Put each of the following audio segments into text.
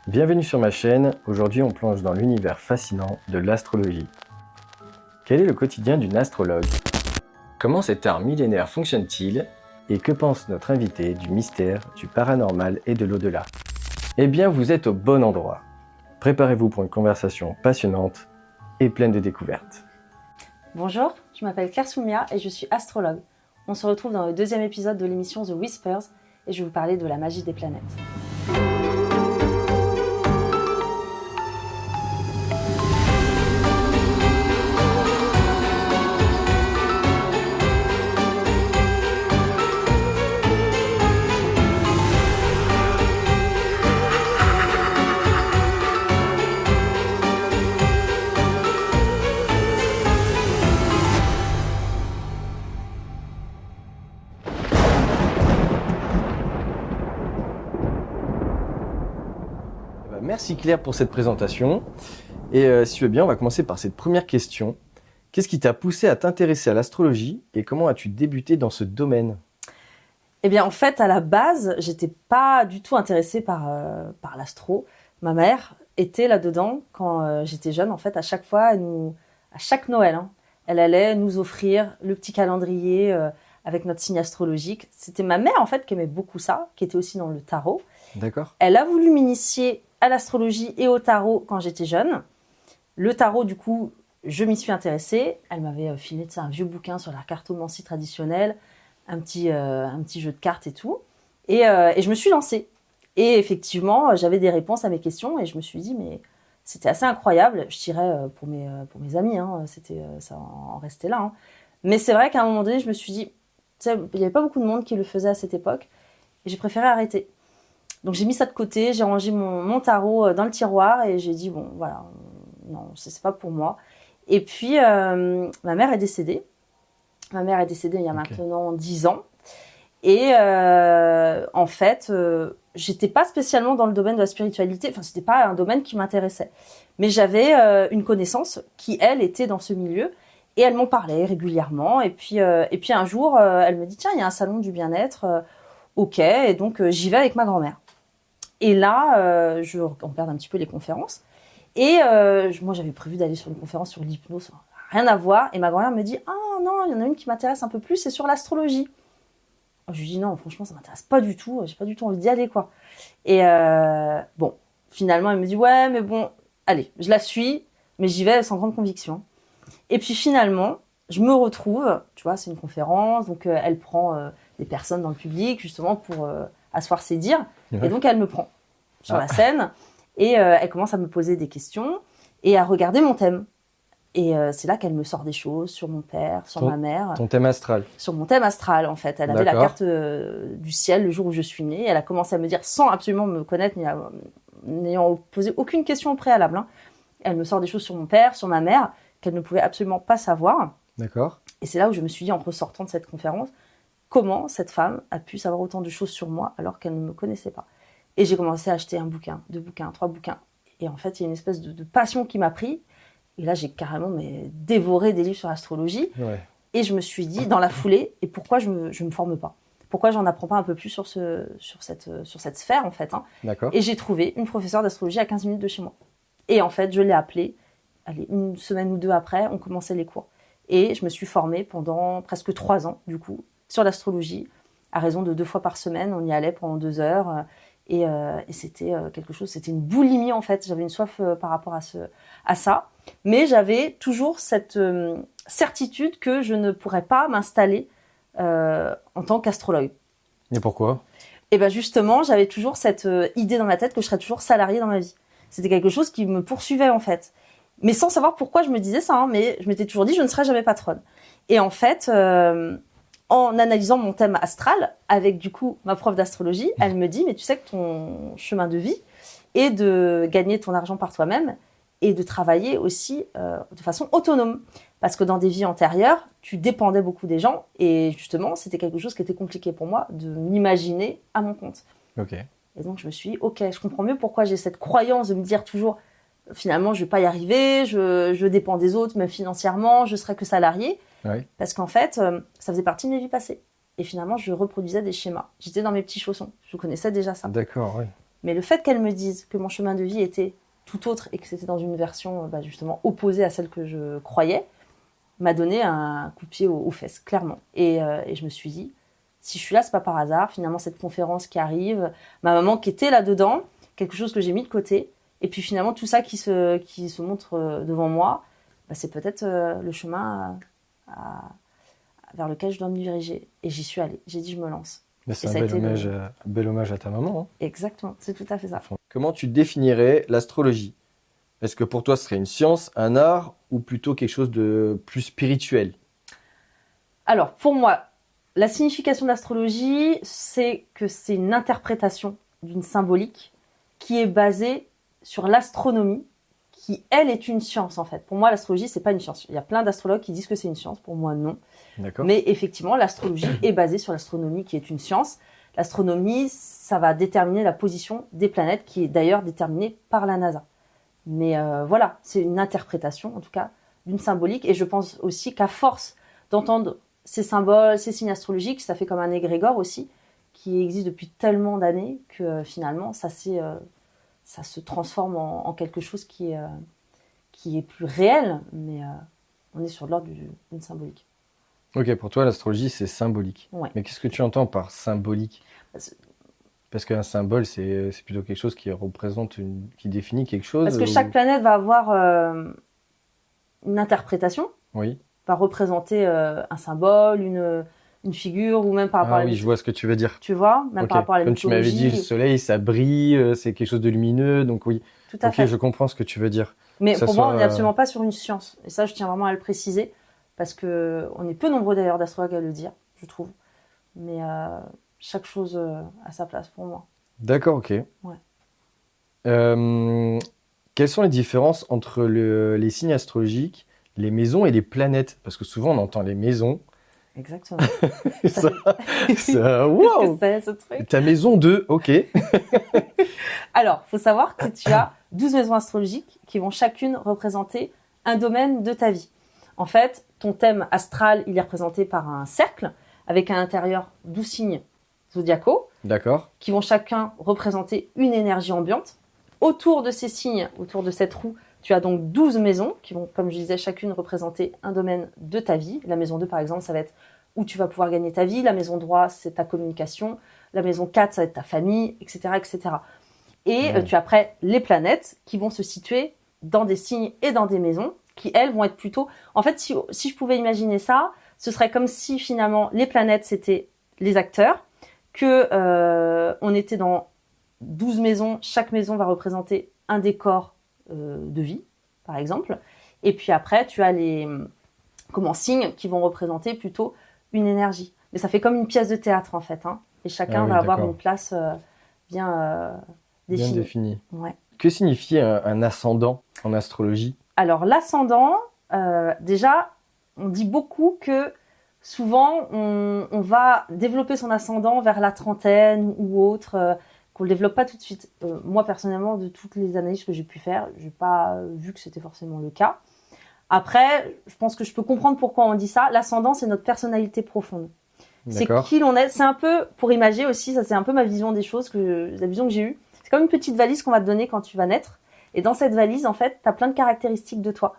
Bienvenue sur ma chaîne, aujourd'hui on plonge dans l'univers fascinant de l'astrologie. Quel est le quotidien d'une astrologue? Comment cet art millénaire fonctionne-t-il? Et que pense notre invité du mystère, du paranormal et de l'au-delà? Eh bien vous êtes au bon endroit. Préparez-vous pour une conversation passionnante et pleine de découvertes. Bonjour, je m'appelle Claire Soumia et je suis astrologue. On se retrouve dans le deuxième épisode de l'émission The Whispers et je vais vous parler de la magie des planètes. Merci Claire pour cette présentation. Et si tu veux bien, on va commencer par cette première question. Qu'est-ce qui t'a poussé à t'intéresser à l'astrologie et comment as-tu débuté dans ce domaine? Eh bien en fait à la base, j'étais pas du tout intéressée par l'astro. Ma mère était là-dedans quand j'étais jeune. En fait à chaque fois, à chaque Noël, elle allait nous offrir le petit calendrier avec notre signe astrologique. C'était ma mère en fait qui aimait beaucoup ça, qui était aussi dans le tarot. D'accord. Elle a voulu m'initier à l'astrologie et au tarot quand j'étais jeune. Le tarot, du coup, je m'y suis intéressée. Elle m'avait filé un vieux bouquin sur la cartomancie traditionnelle, un petit jeu de cartes et tout. Et je me suis lancée. Et effectivement, j'avais des réponses à mes questions et je me suis dit, mais c'était assez incroyable. Je dirais pour mes amis, ça en restait là. Mais c'est vrai qu'à un moment donné, je me suis dit, il n'y avait pas beaucoup de monde qui le faisait à cette époque. Et j'ai préféré arrêter. Donc j'ai mis ça de côté, j'ai rangé mon tarot dans le tiroir et j'ai dit bon voilà, non c'est pas pour moi. Et puis ma mère est décédée. Ma mère est décédée il y a maintenant 10 ans. Et en fait, j'étais pas spécialement dans le domaine de la spiritualité. Enfin c'était pas un domaine qui m'intéressait. Mais j'avais une connaissance qui elle était dans ce milieu et elle m'en parlait régulièrement. Et puis un jour elle me dit tiens il y a un salon du bien-être. Ok et donc j'y vais avec ma grand-mère. Et là, je regarde un petit peu les conférences. Et moi, j'avais prévu d'aller sur une conférence sur l'hypnose. Rien à voir. Et ma grand-mère me dit « Ah non, il y en a une qui m'intéresse un peu plus, c'est sur l'astrologie. » Je lui dis « Non, franchement, ça m'intéresse pas du tout. J'ai pas du tout envie d'y aller, quoi. » Et bon, finalement, elle me dit « Ouais, mais bon, allez, je la suis, mais j'y vais sans grande conviction. » Et puis finalement, je me retrouve, tu vois, c'est une conférence, donc elle prend des personnes dans le public, justement, pour asseoir ses dires. Ouais. Et donc, elle me prend sur la scène et elle commence à me poser des questions et à regarder mon thème. Et c'est là qu'elle me sort des choses sur mon père, sur ma mère. Ton thème astral. Sur mon thème astral, en fait. Elle avait la carte du ciel le jour où je suis née. Elle a commencé à me dire, sans absolument me connaître, n'ayant posé aucune question au préalable. Elle me sort des choses sur mon père, sur ma mère, qu'elle ne pouvait absolument pas savoir. D'accord. Et c'est là où je me suis dit, en ressortant de cette conférence, comment cette femme a pu savoir autant de choses sur moi alors qu'elle ne me connaissait pas. Et j'ai commencé à acheter un bouquin, 2 bouquins, 3 bouquins. Et en fait, il y a une espèce de passion qui m'a pris. Et là, j'ai carrément dévoré des livres sur l'astrologie. Ouais. Et je me suis dit, dans la foulée, et pourquoi je me forme pas? Pourquoi j'en apprends pas un peu plus sur cette sphère, en fait. D'accord. Et j'ai trouvé une professeure d'astrologie à 15 minutes de chez moi. Et en fait, je l'ai appelée. Allez, une semaine ou deux après, on commençait les cours. Et je me suis formée pendant presque 3 ans, du coup, sur l'astrologie, à raison de 2 fois par semaine. On y allait pendant 2 heures. Et c'était quelque chose, c'était une boulimie en fait. J'avais une soif par rapport à ça. Mais j'avais toujours cette certitude que je ne pourrais pas m'installer en tant qu'astrologue. Et pourquoi? Et bien justement, j'avais toujours cette idée dans ma tête que je serais toujours salariée dans ma vie. C'était quelque chose qui me poursuivait en fait. Mais sans savoir pourquoi je me disais ça. Mais je m'étais toujours dit, je ne serai jamais patronne. Et en fait... en analysant mon thème astral, avec du coup ma prof d'astrologie, elle me dit, mais tu sais que ton chemin de vie est de gagner ton argent par toi-même et de travailler aussi de façon autonome. Parce que dans des vies antérieures, tu dépendais beaucoup des gens et justement, c'était quelque chose qui était compliqué pour moi de m'imaginer à mon compte. Ok. Et donc, je me suis dit, ok, je comprends mieux pourquoi j'ai cette croyance de me dire toujours, finalement, je vais pas y arriver, je dépends des autres, même financièrement, je serai que salarié. Oui. Parce qu'en fait, ça faisait partie de mes vies passées. Et finalement, je reproduisais des schémas. J'étais dans mes petits chaussons. Je connaissais déjà ça. D'accord, oui. Mais le fait qu'elle me dise que mon chemin de vie était tout autre et que c'était dans une version justement opposée à celle que je croyais, m'a donné un coup de pied aux fesses, clairement. Et je me suis dit, si je suis là, c'est pas par hasard. Finalement, cette conférence qui arrive, ma maman qui était là-dedans, quelque chose que j'ai mis de côté, et puis finalement, tout ça qui se montre devant moi, c'est peut-être le chemin vers lequel je dois me diriger. Et j'y suis allée. J'ai dit, je me lance. Mais c'est Et un ça a été bel hommage à ta maman. Hein. Exactement, c'est tout à fait ça. Comment tu définirais l'astrologie? Est-ce que pour toi, ce serait une science, un art ou plutôt quelque chose de plus spirituel? Alors, pour moi, la signification de l'astrologie, c'est que c'est une interprétation d'une symbolique qui est basée sur l'astronomie, qui, elle, est une science, en fait. Pour moi, l'astrologie, c'est pas une science. Il y a plein d'astrologues qui disent que c'est une science. Pour moi, non. D'accord. Mais effectivement, l'astrologie est basée sur l'astronomie, qui est une science. L'astronomie, ça va déterminer la position des planètes, qui est d'ailleurs déterminée par la NASA. Mais voilà, c'est une interprétation, en tout cas, d'une symbolique. Et je pense aussi qu'à force d'entendre ces symboles, ces signes astrologiques, ça fait comme un égrégore aussi, qui existe depuis tellement d'années que finalement, ça se transforme en quelque chose qui est plus réel, mais on est sur l'ordre d'une symbolique. Ok, pour toi, l'astrologie, c'est symbolique. Ouais. Mais qu'est-ce que tu entends par symbolique? Parce- Parce qu'un symbole, c'est plutôt quelque chose qui représente, qui définit quelque chose. Parce que chaque planète va avoir une interprétation, Oui. va représenter un symbole, une figure, ou même par rapport à Ah la oui, je vois ce que tu veux dire. Tu vois, même Ok. par rapport à la Comme tu m'avais dit, le mythologie. soleil, ça brille, c'est quelque chose de lumineux, donc oui. Tout à Ok, fait. je comprends ce que tu veux dire. Mais Que ça pour moi, on soit, n'est absolument pas sur une science. Et ça, je tiens vraiment à le préciser, parce que on est peu nombreux d'ailleurs d'astrologues à le dire, je trouve. Mais chaque chose a sa place pour moi. D'accord, ok. Ouais. Quelles sont les différences entre les signes astrologiques, les maisons et les planètes? Parce que souvent, on entend les maisons. Exactement. Ça, Qu'est-ce que wow! c'est, ce truc? Ta maison 2, ok. Alors, il faut savoir que tu as 12 maisons astrologiques qui vont chacune représenter un domaine de ta vie. En fait, ton thème astral, il est représenté par un cercle avec à l'intérieur 12 signes zodiacaux D'accord. qui vont chacun représenter une énergie ambiante. Autour de ces signes, autour de cette roue, tu as donc 12 maisons qui vont, comme je disais, chacune représenter un domaine de ta vie. La maison 2, par exemple, ça va être où tu vas pouvoir gagner ta vie. La maison 3, c'est ta communication. La maison 4, ça va être ta famille, etc., etc. Et tu as après les planètes qui vont se situer dans des signes et dans des maisons qui, elles, vont être plutôt... En fait, si je pouvais imaginer ça, ce serait comme si, finalement, les planètes, c'était les acteurs, que on était dans 12 maisons. Chaque maison va représenter un décor de vie, par exemple. Et puis après, tu as les signes qui vont représenter plutôt une énergie. Mais ça fait comme une pièce de théâtre, en fait. Hein. Et chacun oui, va avoir d'accord. une place bien définie. Bien défini. Ouais. Que signifie un ascendant en astrologie? Alors, l'ascendant, déjà, on dit beaucoup que souvent, on va développer son ascendant vers la trentaine ou autre, qu'on ne le développe pas tout de suite. Moi, personnellement, de toutes les analyses que j'ai pu faire, je n'ai pas vu que c'était forcément le cas. Après, je pense que je peux comprendre pourquoi on dit ça. L'ascendant, c'est notre personnalité profonde. C'est D'accord. qui l'on est. C'est un peu, pour imager aussi, ça c'est un peu ma vision des choses, la vision que j'ai eue. C'est comme une petite valise qu'on va te donner quand tu vas naître. Et dans cette valise, en fait, tu as plein de caractéristiques de toi.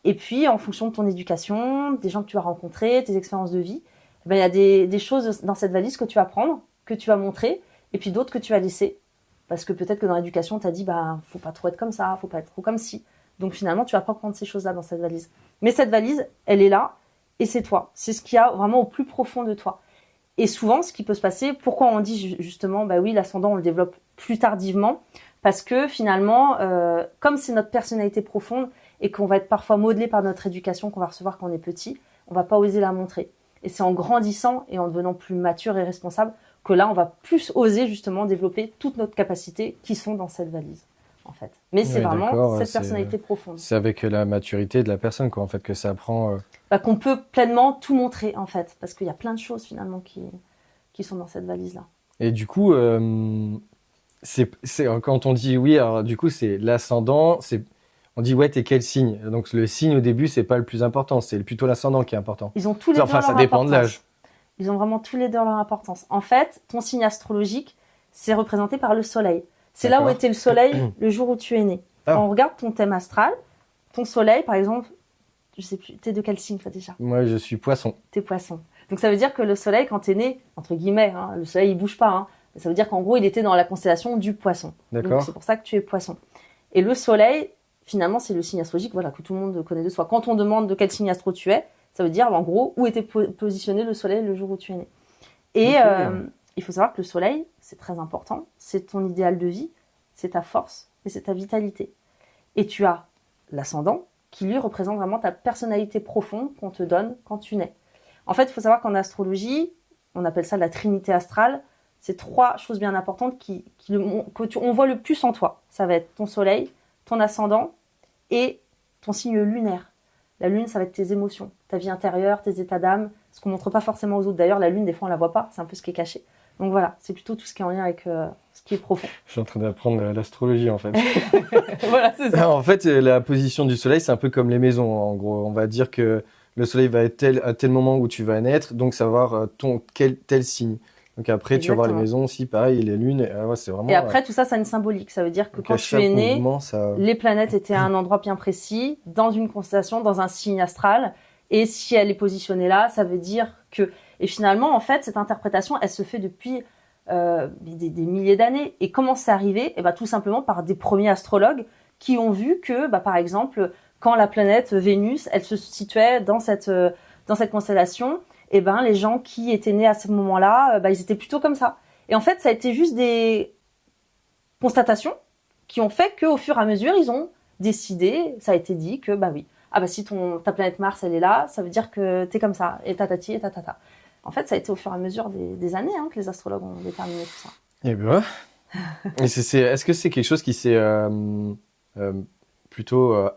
Et puis, en fonction de ton éducation, des gens que tu vas rencontrer, tes expériences de vie, il y a des choses dans cette valise que tu vas prendre, que tu vas montrer, et puis d'autres que tu vas laisser. Parce que peut-être que dans l'éducation, on t'a dit, faut pas trop être comme ça, faut pas être trop comme ci. Donc finalement, tu vas pas prendre ces choses-là dans cette valise. Mais cette valise, elle est là, et c'est toi. C'est ce qu'il y a vraiment au plus profond de toi. Et souvent, ce qui peut se passer, pourquoi on dit justement, oui, l'ascendant, on le développe plus tardivement, parce que finalement, comme c'est notre personnalité profonde et qu'on va être parfois modelé par notre éducation qu'on va recevoir quand on est petit, on va pas oser la montrer. Et c'est en grandissant et en devenant plus mature et responsable que là, on va plus oser justement développer toutes nos capacités qui sont dans cette valise, en fait. Mais c'est Oui, vraiment d'accord, cette c'est- personnalité profonde. C'est avec la maturité de la personne, quoi, en fait, que ça prend. Qu'on peut pleinement tout montrer, en fait. Parce qu'il y a plein de choses, finalement, qui sont dans cette valise-là. Et du coup, quand on dit oui, alors du coup, c'est l'ascendant, on dit ouais, t'es quel signe? Donc le signe au début, c'est pas le plus important, c'est plutôt l'ascendant qui est important. Ils ont tous les Enfin, deux ça leur dépend de importance. l'âge. Ils ont vraiment tous les deux leur importance. En fait, ton signe astrologique, c'est représenté par le soleil. C'est là où D'accord. était le soleil le jour où tu es né. Ah. Quand on regarde ton thème astral, ton soleil, par exemple, je sais plus, t'es de quel signe toi déjà? Moi, je suis poisson. T'es poisson. Donc ça veut dire que le soleil, quand t'es né, entre guillemets, hein, le soleil il bouge pas, hein, ça veut dire qu'en gros il était dans la constellation du poisson. Donc D'accord. c'est pour ça que tu es poisson. Et le soleil, finalement, c'est le signe astrologique, voilà, que tout le monde connaît de soi. Quand on demande de quel signe astro tu es, ça veut dire en gros où était positionné le soleil le jour où tu es né. Et Ok. il faut savoir que le soleil, c'est très important, c'est ton idéal de vie, c'est ta force et c'est ta vitalité. Et tu as l'ascendant qui lui représente vraiment ta personnalité profonde qu'on te donne quand tu nais. En fait, il faut savoir qu'en astrologie, on appelle ça la trinité astrale. C'est 3 choses bien importantes on voit le plus en toi. Ça va être ton soleil, ton ascendant et ton signe lunaire. La lune, ça va être tes émotions, ta vie intérieure, tes états d'âme, ce qu'on montre pas forcément aux autres. D'ailleurs, la lune, des fois, on la voit pas, c'est un peu ce qui est caché. Donc voilà, c'est plutôt tout ce qui est en lien avec ce qui est profond. Je suis en train d'apprendre l'astrologie en fait. Voilà, c'est ça. En fait, la position du soleil, c'est un peu comme les maisons. En gros, on va dire que le soleil va être à tel moment où tu vas naître, donc savoir tel signe. Donc après, tu vas voir les Exactement. maisons aussi, pareil, et les lunes. Ouais, c'est vraiment. Et après, tout ça, ça a une symbolique. Ça veut dire que donc quand à tu chaque es né, mouvement, ça. les planètes étaient à un endroit bien précis, dans une constellation, dans un signe astral. Et si elle est positionnée là, ça veut dire que... Et finalement, en fait, cette interprétation, elle se fait depuis des milliers d'années. Et comment c'est arrivé? Eh ben, tout simplement par des premiers astrologues qui ont vu que, par exemple, quand la planète Vénus, elle se situait dans cette constellation, eh ben, les gens qui étaient nés à ce moment-là, ils étaient plutôt comme ça. Et en fait, ça a été juste des constatations qui ont fait qu'au fur et à mesure, ils ont décidé, ça a été dit que, oui, si ta planète Mars, elle est là, ça veut dire que t'es comme ça, et tatati, et tatata. En fait, ça a été au fur et à mesure des années que les astrologues ont déterminé tout ça. Eh ben. Et est-ce que c'est quelque chose qui s'est plutôt.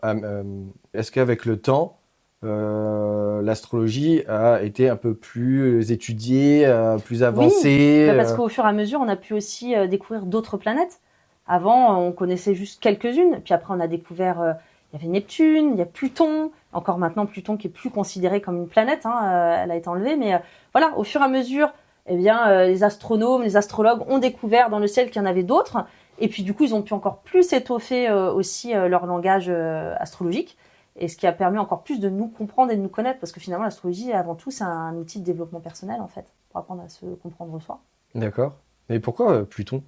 Est-ce qu'avec le temps, l'astrologie a été un peu plus étudiée, plus avancée? Oui, parce qu'au fur et à mesure, on a pu aussi découvrir d'autres planètes. Avant, on connaissait juste quelques-unes, puis après, on a découvert, il y avait Neptune, il y a Pluton, encore maintenant Pluton qui est plus considéré comme une planète, elle a été enlevée, mais voilà, au fur et à mesure, les astronomes, les astrologues ont découvert dans le ciel qu'il y en avait d'autres, et puis du coup, ils ont pu encore plus étoffer aussi leur langage astrologique, et ce qui a permis encore plus de nous comprendre et de nous connaître, parce que finalement, l'astrologie, avant tout, c'est un outil de développement personnel, en fait, pour apprendre à se comprendre soi. D'accord. Mais pourquoi Pluton?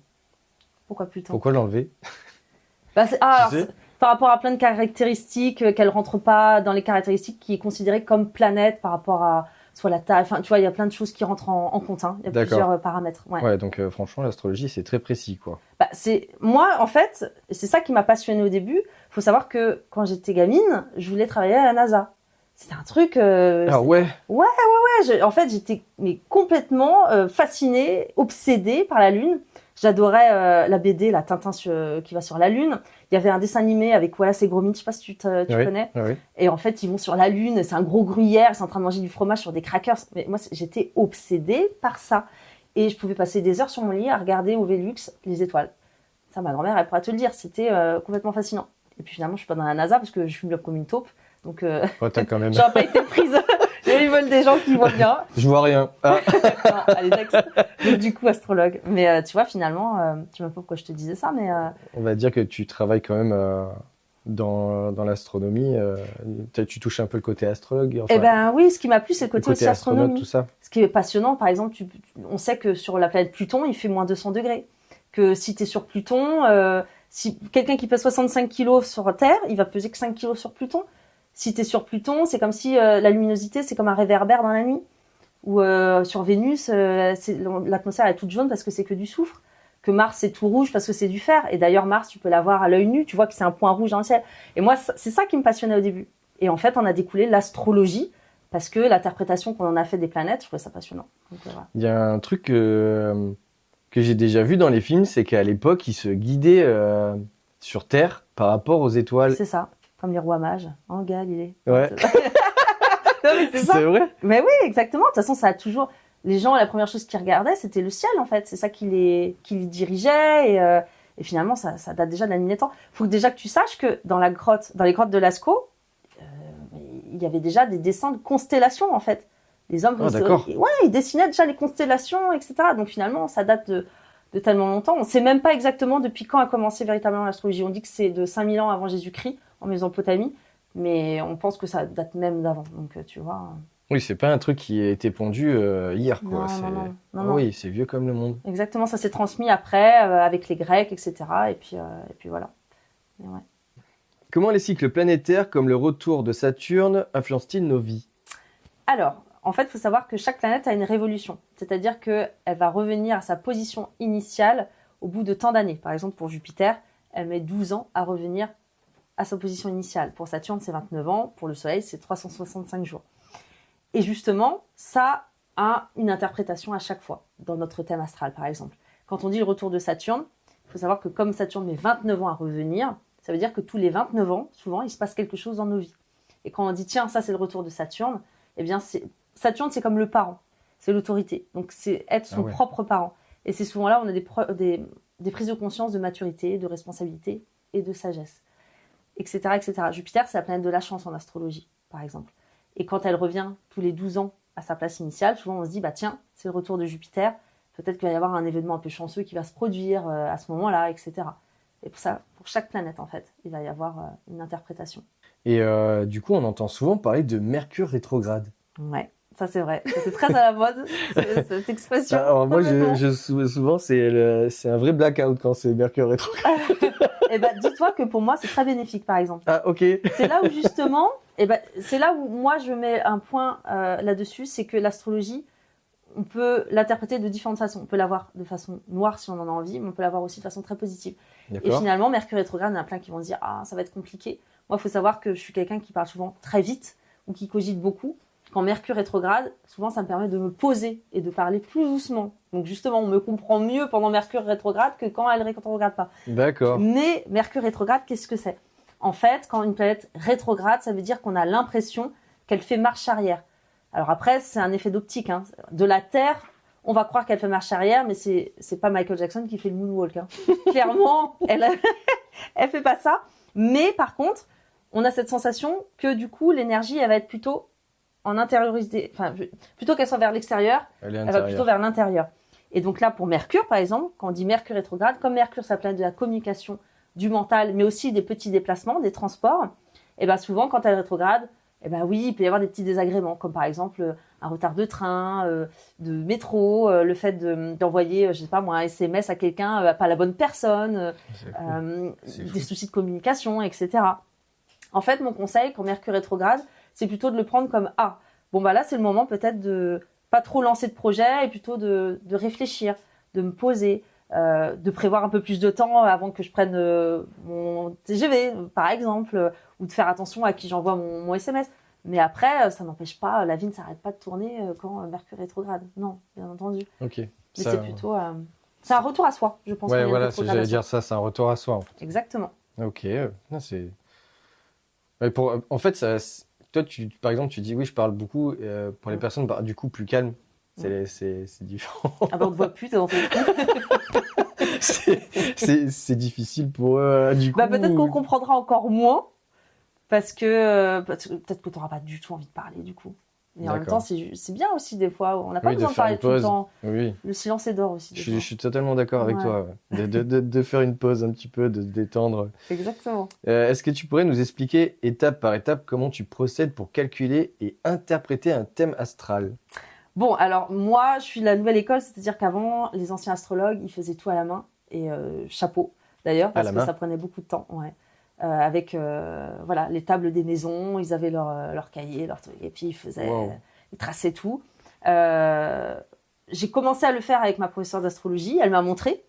Pourquoi Pluton? Pourquoi l'enlever? Alors, sais par rapport à plein de caractéristiques qu'elle rentre pas dans les caractéristiques qui est considérée comme planète par rapport à soit la taille, enfin tu vois, il y a plein de choses qui rentrent en compte, il y a D'accord. plusieurs paramètres. Ouais. Ouais, donc franchement, l'astrologie, c'est très précis, quoi. C'est moi en fait, c'est ça qui m'a passionnée au début. Faut savoir que quand j'étais gamine, je voulais travailler à la NASA. C'était un truc. Ah ouais. En fait, j'étais complètement fascinée, obsédée par la Lune. J'adorais la BD, la Tintin qui va sur la Lune. Il y avait un dessin animé avec Wallace et Gromit, je sais pas si tu Oui, connais. oui. Et en fait, ils vont sur la Lune, c'est un gros gruyère, ils sont en train de manger du fromage sur des crackers. Mais moi, j'étais obsédée par ça. Et je pouvais passer des heures sur mon lit à regarder au Velux les étoiles. Ça, ma grand-mère, elle pourra te le dire, c'était complètement fascinant. Et puis finalement, je suis pas dans la NASA parce que je fume comme une taupe. Donc, T'as quand même. j'aurais pas été prise. Ils veulent des gens qui voient bien. Je vois rien. Ah. Non, allez, next. Donc, du coup, astrologue. Mais tu vois, finalement, je sais même pas pourquoi je te disais ça, mais... On va dire que tu travailles quand même dans l'astronomie. Tu touches un peu le côté astrologue. Enfin, oui, ce qui m'a plu, c'est le le côté aussi côté astronaute, astronomie. tout ça. Ce qui est passionnant, par exemple, on sait que sur la planète Pluton, il fait moins 200 degrés. Que si tu es sur Pluton, si quelqu'un qui pèse 65 kilos sur Terre, il va peser que 5 kilos sur Pluton. Si tu es sur Pluton, c'est comme si la luminosité, c'est comme un réverbère dans la nuit. Ou sur Vénus, l'atmosphère est toute jaune parce que c'est que du soufre. Que Mars, c'est tout rouge parce que c'est du fer. Et d'ailleurs, Mars, tu peux l'avoir à l'œil nu, tu vois que c'est un point rouge dans le ciel. Et moi, c'est ça qui me passionnait au début. Et en fait, on a découlé l'astrologie parce que l'interprétation qu'on en a fait des planètes, je trouvais ça passionnant. Donc, voilà. Il y a un truc que j'ai déjà vu dans les films, c'est qu'à l'époque, ils se guidaient sur Terre par rapport aux étoiles. C'est ça, comme les rois mages. En Galilée. Ouais. Non, mais c'est ça. C'est vrai? Mais oui, exactement. De toute façon, ça a toujours... Les gens, la première chose qu'ils regardaient, c'était le ciel, en fait. C'est ça qui les dirigeait. Et finalement, ça date déjà de la nuit des temps. Il faut déjà que tu saches que dans les grottes de Lascaux, il y avait déjà des dessins de constellations, en fait. Les hommes, d'accord. ils dessinaient déjà les constellations, etc. Donc finalement, ça date de tellement longtemps. On ne sait même pas exactement depuis quand a commencé véritablement l'astrologie. On dit que c'est de 5000 ans avant Jésus-Christ, en Mésopotamie, mais on pense que ça date même d'avant. Donc, tu vois. Oui, c'est pas un truc qui a été pondu hier, quoi. Non. Oui, c'est vieux comme le monde. Exactement, ça s'est transmis après, avec les Grecs, etc. Et puis voilà. Et ouais. Comment les cycles planétaires, comme le retour de Saturne, influencent-ils nos vies? Alors, en fait, il faut savoir que chaque planète a une révolution. C'est-à-dire qu'elle va revenir à sa position initiale au bout de tant d'années. Par exemple, pour Jupiter, elle met 12 ans à revenir à sa position initiale. Pour Saturne, c'est 29 ans. Pour le Soleil, c'est 365 jours. Et justement, ça a une interprétation à chaque fois, dans notre thème astral, par exemple. Quand on dit le retour de Saturne, il faut savoir que comme Saturne met 29 ans à revenir, ça veut dire que tous les 29 ans, souvent, il se passe quelque chose dans nos vies. Et quand on dit, tiens, ça, c'est le retour de Saturne, eh bien, Saturne, c'est comme le parent, c'est l'autorité. Donc, c'est être son propre parent. Et c'est souvent là où on a des prises de conscience de maturité, de responsabilité et de sagesse, etc., etc. Jupiter, c'est la planète de la chance en astrologie, par exemple. Et quand elle revient tous les 12 ans à sa place initiale, souvent on se dit, bah tiens, c'est le retour de Jupiter, peut-être qu'il va y avoir un événement un peu chanceux qui va se produire à ce moment-là, etc. Et pour ça, pour chaque planète, en fait, il va y avoir une interprétation. Et du coup, on entend souvent parler de Mercure rétrograde. Ouais, ça c'est vrai. C'est très à la mode, cette expression. Alors, moi, souvent, c'est un vrai blackout quand c'est Mercure rétrograde. Eh ben, dis-toi que pour moi, c'est très bénéfique, par exemple. Ah, ok. C'est là où, justement, c'est là où moi, je mets un point là-dessus, c'est que l'astrologie, on peut l'interpréter de différentes façons. On peut l'avoir de façon noire si on en a envie, mais on peut l'avoir aussi de façon très positive. Et finalement, Mercure rétrograde, il y en a plein qui vont se dire « Ah, ça va être compliqué ». Moi, il faut savoir que je suis quelqu'un qui parle souvent très vite ou qui cogite beaucoup. Quand Mercure rétrograde, souvent, ça me permet de me poser et de parler plus doucement. Donc justement, on me comprend mieux pendant Mercure rétrograde que quand elle rétrograde pas. D'accord. Mais Mercure rétrograde, qu'est-ce que c'est? En fait, quand une planète rétrograde, ça veut dire qu'on a l'impression qu'elle fait marche arrière. Alors après, c'est un effet d'optique. Hein. De la Terre, on va croire qu'elle fait marche arrière, mais c'est pas Michael Jackson qui fait le moonwalk. Hein. Clairement, elle fait pas ça. Mais par contre, on a cette sensation que du coup, l'énergie, elle va être plutôt en intériorisé. Enfin, plutôt qu'elle soit vers l'extérieur, elle va plutôt vers l'intérieur. Et donc là, pour Mercure, par exemple, quand on dit Mercure rétrograde, comme Mercure, c'est la planète de la communication, du mental, mais aussi des petits déplacements, des transports, et bien souvent, quand elle rétrograde, eh ben oui, il peut y avoir des petits désagréments, comme par exemple un retard de train, de métro, le fait d'envoyer, je sais pas moi, un SMS à quelqu'un, pas la bonne personne, des soucis de communication, etc. En fait, mon conseil, quand Mercure rétrograde, c'est plutôt de le prendre comme « Ah, bon bah là, c'est le moment peut-être de pas trop lancer de projet et plutôt de réfléchir, de me poser, de prévoir un peu plus de temps avant que je prenne mon TGV, par exemple, ou de faire attention à qui j'envoie mon SMS. Mais après, ça n'empêche pas, la vie ne s'arrête pas de tourner quand Mercure rétrograde. Non, bien entendu. Ok. Mais c'est plutôt... c'est un retour à soi, je pense. Ouais, voilà, j'allais dire ça, c'est un retour à soi. En fait. Exactement. Ok, c'est... Ouais, en fait, ça, toi, par exemple, tu dis oui, je parle beaucoup. Pour les personnes, du coup, plus calmes, c'est différent. Ah ben, on te voit plus, t'es dans ton c'est difficile pour eux, du coup. Bah, peut-être qu'on comprendra encore moins, parce que peut-être que tu n'auras pas du tout envie de parler, du coup. Mais en même temps, c'est bien aussi, des fois. On n'a pas besoin de parler tout le temps. Oui. Le silence est d'or aussi. Je suis totalement d'accord avec toi. De faire une pause un petit peu, de se détendre. Exactement. Est-ce que tu pourrais nous expliquer, étape par étape, comment tu procèdes pour calculer et interpréter un thème astral? Bon, alors moi, je suis de la nouvelle école, c'est-à-dire qu'avant, les anciens astrologues, ils faisaient tout à la main, et chapeau, d'ailleurs, parce que ça prenait beaucoup de temps. Ouais. Avec voilà, les tables des maisons, ils avaient leur cahier, leur truc, et puis ils traçaient tout. J'ai commencé à le faire avec ma professeure d'astrologie, elle m'a montré,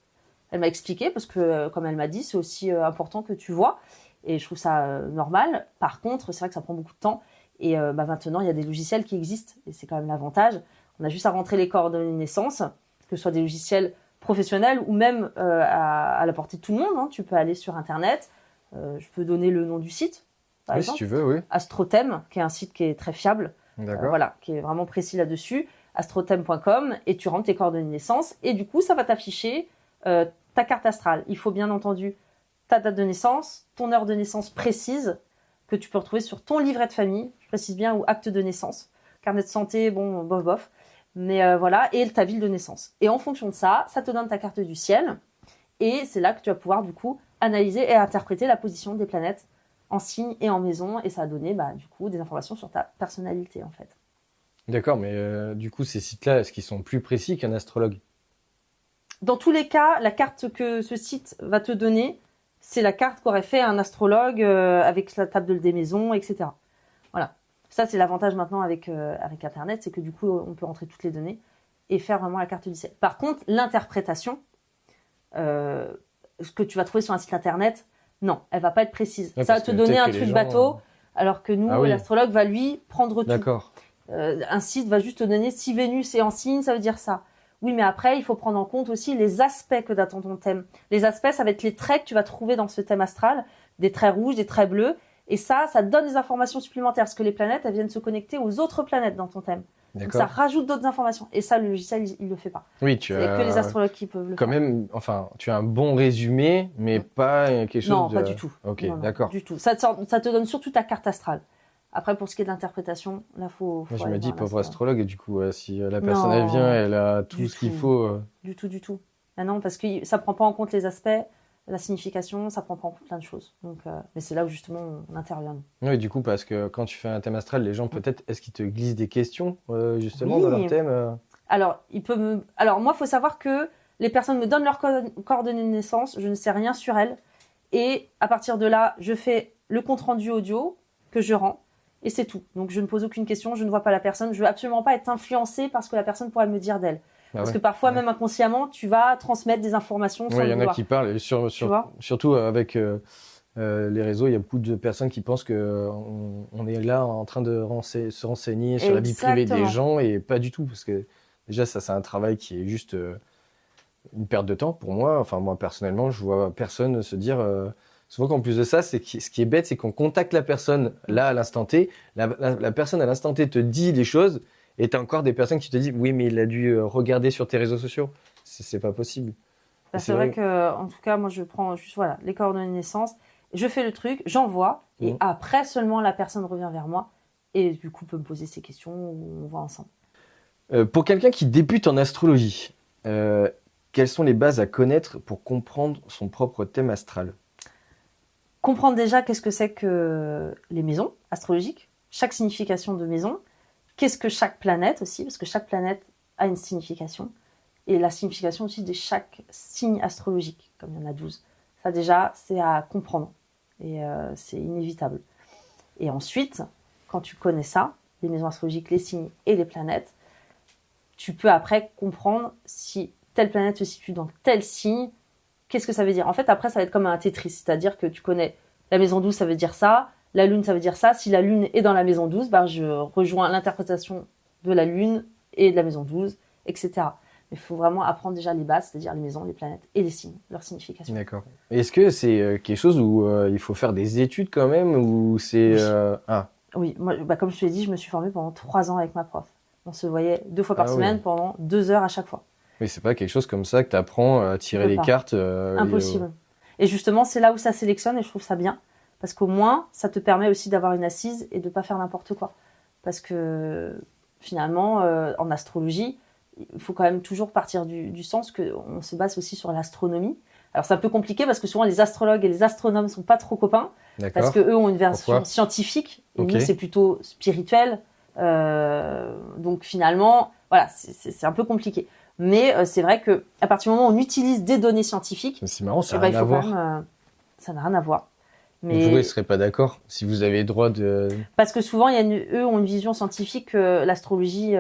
elle m'a expliqué, parce que comme elle m'a dit, c'est aussi important que tu vois, et je trouve ça normal. Par contre, c'est vrai que ça prend beaucoup de temps, et maintenant, il y a des logiciels qui existent, et c'est quand même l'avantage. On a juste à rentrer les coordonnées de naissance, que ce soit des logiciels professionnels ou même à la portée de tout le monde. Hein. Tu peux aller sur Internet. Je peux donner le nom du site, par exemple. Si tu veux, oui. Astrothème, qui est un site qui est très fiable, voilà, qui est vraiment précis là-dessus. Astrothème.com, et tu rentres tes coordonnées de naissance. Et du coup, ça va t'afficher ta carte astrale. Il faut bien entendu ta date de naissance, ton heure de naissance précise, que tu peux retrouver sur ton livret de famille, je précise bien, ou acte de naissance. Carnet de santé, bon, bof. Mais voilà, et ta ville de naissance. Et en fonction de ça, ça te donne ta carte du ciel. Et c'est là que tu vas pouvoir du coup analyser et interpréter la position des planètes en signe et en maison. Et ça va donner du coup des informations sur ta personnalité en fait. D'accord, mais du coup, ces sites-là, est-ce qu'ils sont plus précis qu'un astrologue? Dans tous les cas, la carte que ce site va te donner, c'est la carte qu'aurait fait un astrologue avec la table des maisons, etc. Voilà. Ça, c'est l'avantage maintenant avec Internet, c'est que du coup, on peut rentrer toutes les données et faire vraiment la carte du ciel. Par contre, l'interprétation, ce que tu vas trouver sur un site Internet, non, elle va pas être précise. Ouais, Ça va parce te que donner peut-être un que les truc gens, bateau, alors que nous, Ah oui. l'astrologue va lui prendre tout. D'accord. Un site va juste te donner si Vénus est en signe, ça veut dire ça. Oui, mais après, il faut prendre en compte aussi les aspects que t'as dans ton thème. Les aspects, ça va être les traits que tu vas trouver dans ce thème astral, des traits rouges, des traits bleus. Et ça donne des informations supplémentaires, parce que les planètes, elles viennent se connecter aux autres planètes dans ton thème. Donc ça D'accord. rajoute d'autres informations. Et ça, le logiciel, il le fait pas. Oui, tu C'est as que les astrologues qui peuvent le quand faire. même, enfin, tu as un bon résumé, mais pas quelque chose Non, de... pas du tout. Ok, Non, d'accord. du tout. Ça te donne surtout ta carte astrale. Après, pour ce qui est de l'interprétation, là, faut Moi, je aller me dis, voir pauvre l'astrologue. astrologue, et du coup, si la personne, elle Non, vient, elle a tout du ce qu'il tout. faut... Du tout. Ah non, parce que ça prend pas en compte les aspects, la signification, ça prend pas en compte plein de choses. Donc, mais c'est là où justement on intervient. Oui, du coup, parce que quand tu fais un thème astral, les gens, peut-être, est-ce qu'ils te glissent des questions, justement, Oui. dans leur thème Alors, moi, faut savoir que les personnes me donnent leurs coordonnées de naissance, je ne sais rien sur elles. Et à partir de là, je fais le compte-rendu audio que je rends. Et c'est tout. Donc, je ne pose aucune question, je ne vois pas la personne. Je veux absolument pas être influencée par ce que la personne pourrait me dire d'elle. Bah Parce ouais. que parfois, Ouais. même inconsciemment, tu vas transmettre des informations sans Oui, il le y en a vouloir. qui parlent, et Tu vois surtout avec les réseaux, il y a beaucoup de personnes qui pensent que on est là en train de se renseigner sur la vie privée des Exactement. gens, et pas du tout, parce que déjà, ça, c'est un travail qui est juste une perte de temps pour moi. Enfin, moi, personnellement, je vois personne se dire... souvent qu'en plus de ça, ce qui est bête, c'est qu'on contacte la personne là, à l'instant T. La personne, à l'instant T, te dit les choses, et t'as encore des personnes qui te disent « Oui, mais il a dû regarder sur tes réseaux sociaux. » C'est pas possible. Et C'est vrai que, en tout cas, moi, je prends juste les coordonnées de naissance, je fais le truc, j'envoie, et Mhm. après seulement la personne revient vers moi, et du coup peut me poser ses questions, ou on voit ensemble. Pour quelqu'un qui débute en astrologie, quelles sont les bases à connaître pour comprendre son propre thème astral? Comprendre déjà qu'est-ce que c'est que les maisons astrologiques, chaque signification de maison, qu'est-ce que chaque planète aussi, parce que chaque planète a une signification, et la signification aussi de chaque signe astrologique, comme il y en a 12. Ça déjà, c'est à comprendre, et c'est inévitable. Et ensuite, quand tu connais ça, les maisons astrologiques, les signes et les planètes, tu peux après comprendre si telle planète se situe dans tel signe, qu'est-ce que ça veut dire. En fait, après, ça va être comme un Tetris, c'est-à-dire que tu connais la maison 12, ça veut dire ça, la lune, ça veut dire ça. Si la lune est dans la maison 12, je rejoins l'interprétation de la lune et de la maison 12, etc. Mais il faut vraiment apprendre déjà les bases, c'est-à-dire les maisons, les planètes et les signes, leur signification. D'accord. Est-ce que c'est quelque chose où il faut faire des études quand même, ou c'est... Oui, moi, comme je te l'ai dit, je me suis formée pendant 3 ans avec ma prof. On se voyait 2 fois par Ah oui. semaine pendant 2 heures à chaque fois. Oui, c'est pas quelque chose comme ça que tu apprends à tirer les pas. cartes. Impossible. Et justement, c'est là où ça sélectionne et je trouve ça bien. Parce qu'au moins, ça te permet aussi d'avoir une assise et de ne pas faire n'importe quoi. Parce que finalement, en astrologie, il faut quand même toujours partir du sens qu'on se base aussi sur l'astronomie. Alors c'est un peu compliqué parce que souvent les astrologues et les astronomes sont pas trop copains. D'accord. Parce qu'eux ont une version Pourquoi scientifique et Ok. nous c'est plutôt spirituel. Donc finalement, voilà, c'est un peu compliqué. Mais c'est vrai que à partir du moment où on utilise des données scientifiques, Mais c'est marrant, ça eh n'a ben, rien il à faut quand voir. même, ça n'a rien à voir. Mais pourquoi Mais ils seraient pas d'accord si vous avez le droit de... parce que souvent, eux ont une vision scientifique que l'astrologie,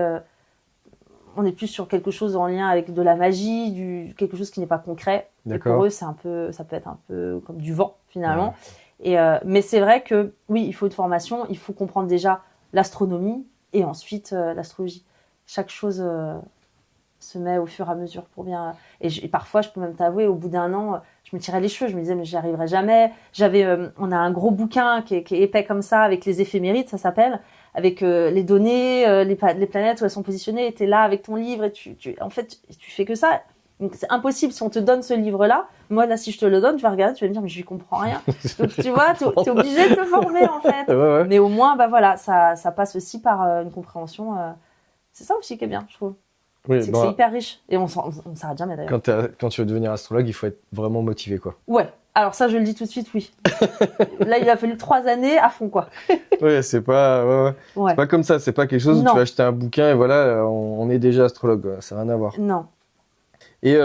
on est plus sur quelque chose en lien avec de la magie, quelque chose qui n'est pas concret. Et D'accord. pour eux, ça peut être un peu comme du vent finalement. Et mais c'est vrai que oui, il faut une formation, il faut comprendre déjà l'astronomie et ensuite l'astrologie. Chaque chose se met au fur et à mesure pour bien. Et parfois, je peux même t'avouer, au bout d'1 an, je me tirais les cheveux. Je me disais, mais j'y arriverai jamais. On a un gros bouquin qui est épais comme ça, avec les éphémérides, ça s'appelle, avec les données, les planètes où elles sont positionnées. Et t'es là avec ton livre et en fait, tu fais que ça. Donc c'est impossible si on te donne ce livre-là. Moi, là, si je te le donne, tu vas regarder, tu vas me dire, mais je n'y comprends rien. Donc tu vois, t'es obligé de te former en fait. Ouais. Mais au moins, voilà, ça passe aussi par une compréhension. C'est ça aussi qui est bien, je trouve. Oui, C'est que c'est hyper riche. Et on s'arrête jamais d'ailleurs. quand tu veux devenir astrologue, il faut être vraiment motivé, quoi. Ouais. Alors ça, je le dis tout de suite, oui. Là, il a fallu 3 années à fond, quoi. Ouais, c'est pas, Ouais. c'est pas comme ça. C'est pas quelque chose où Non. tu vas acheter un bouquin et voilà, on est déjà astrologue. Ça n'a rien à voir. Non. Et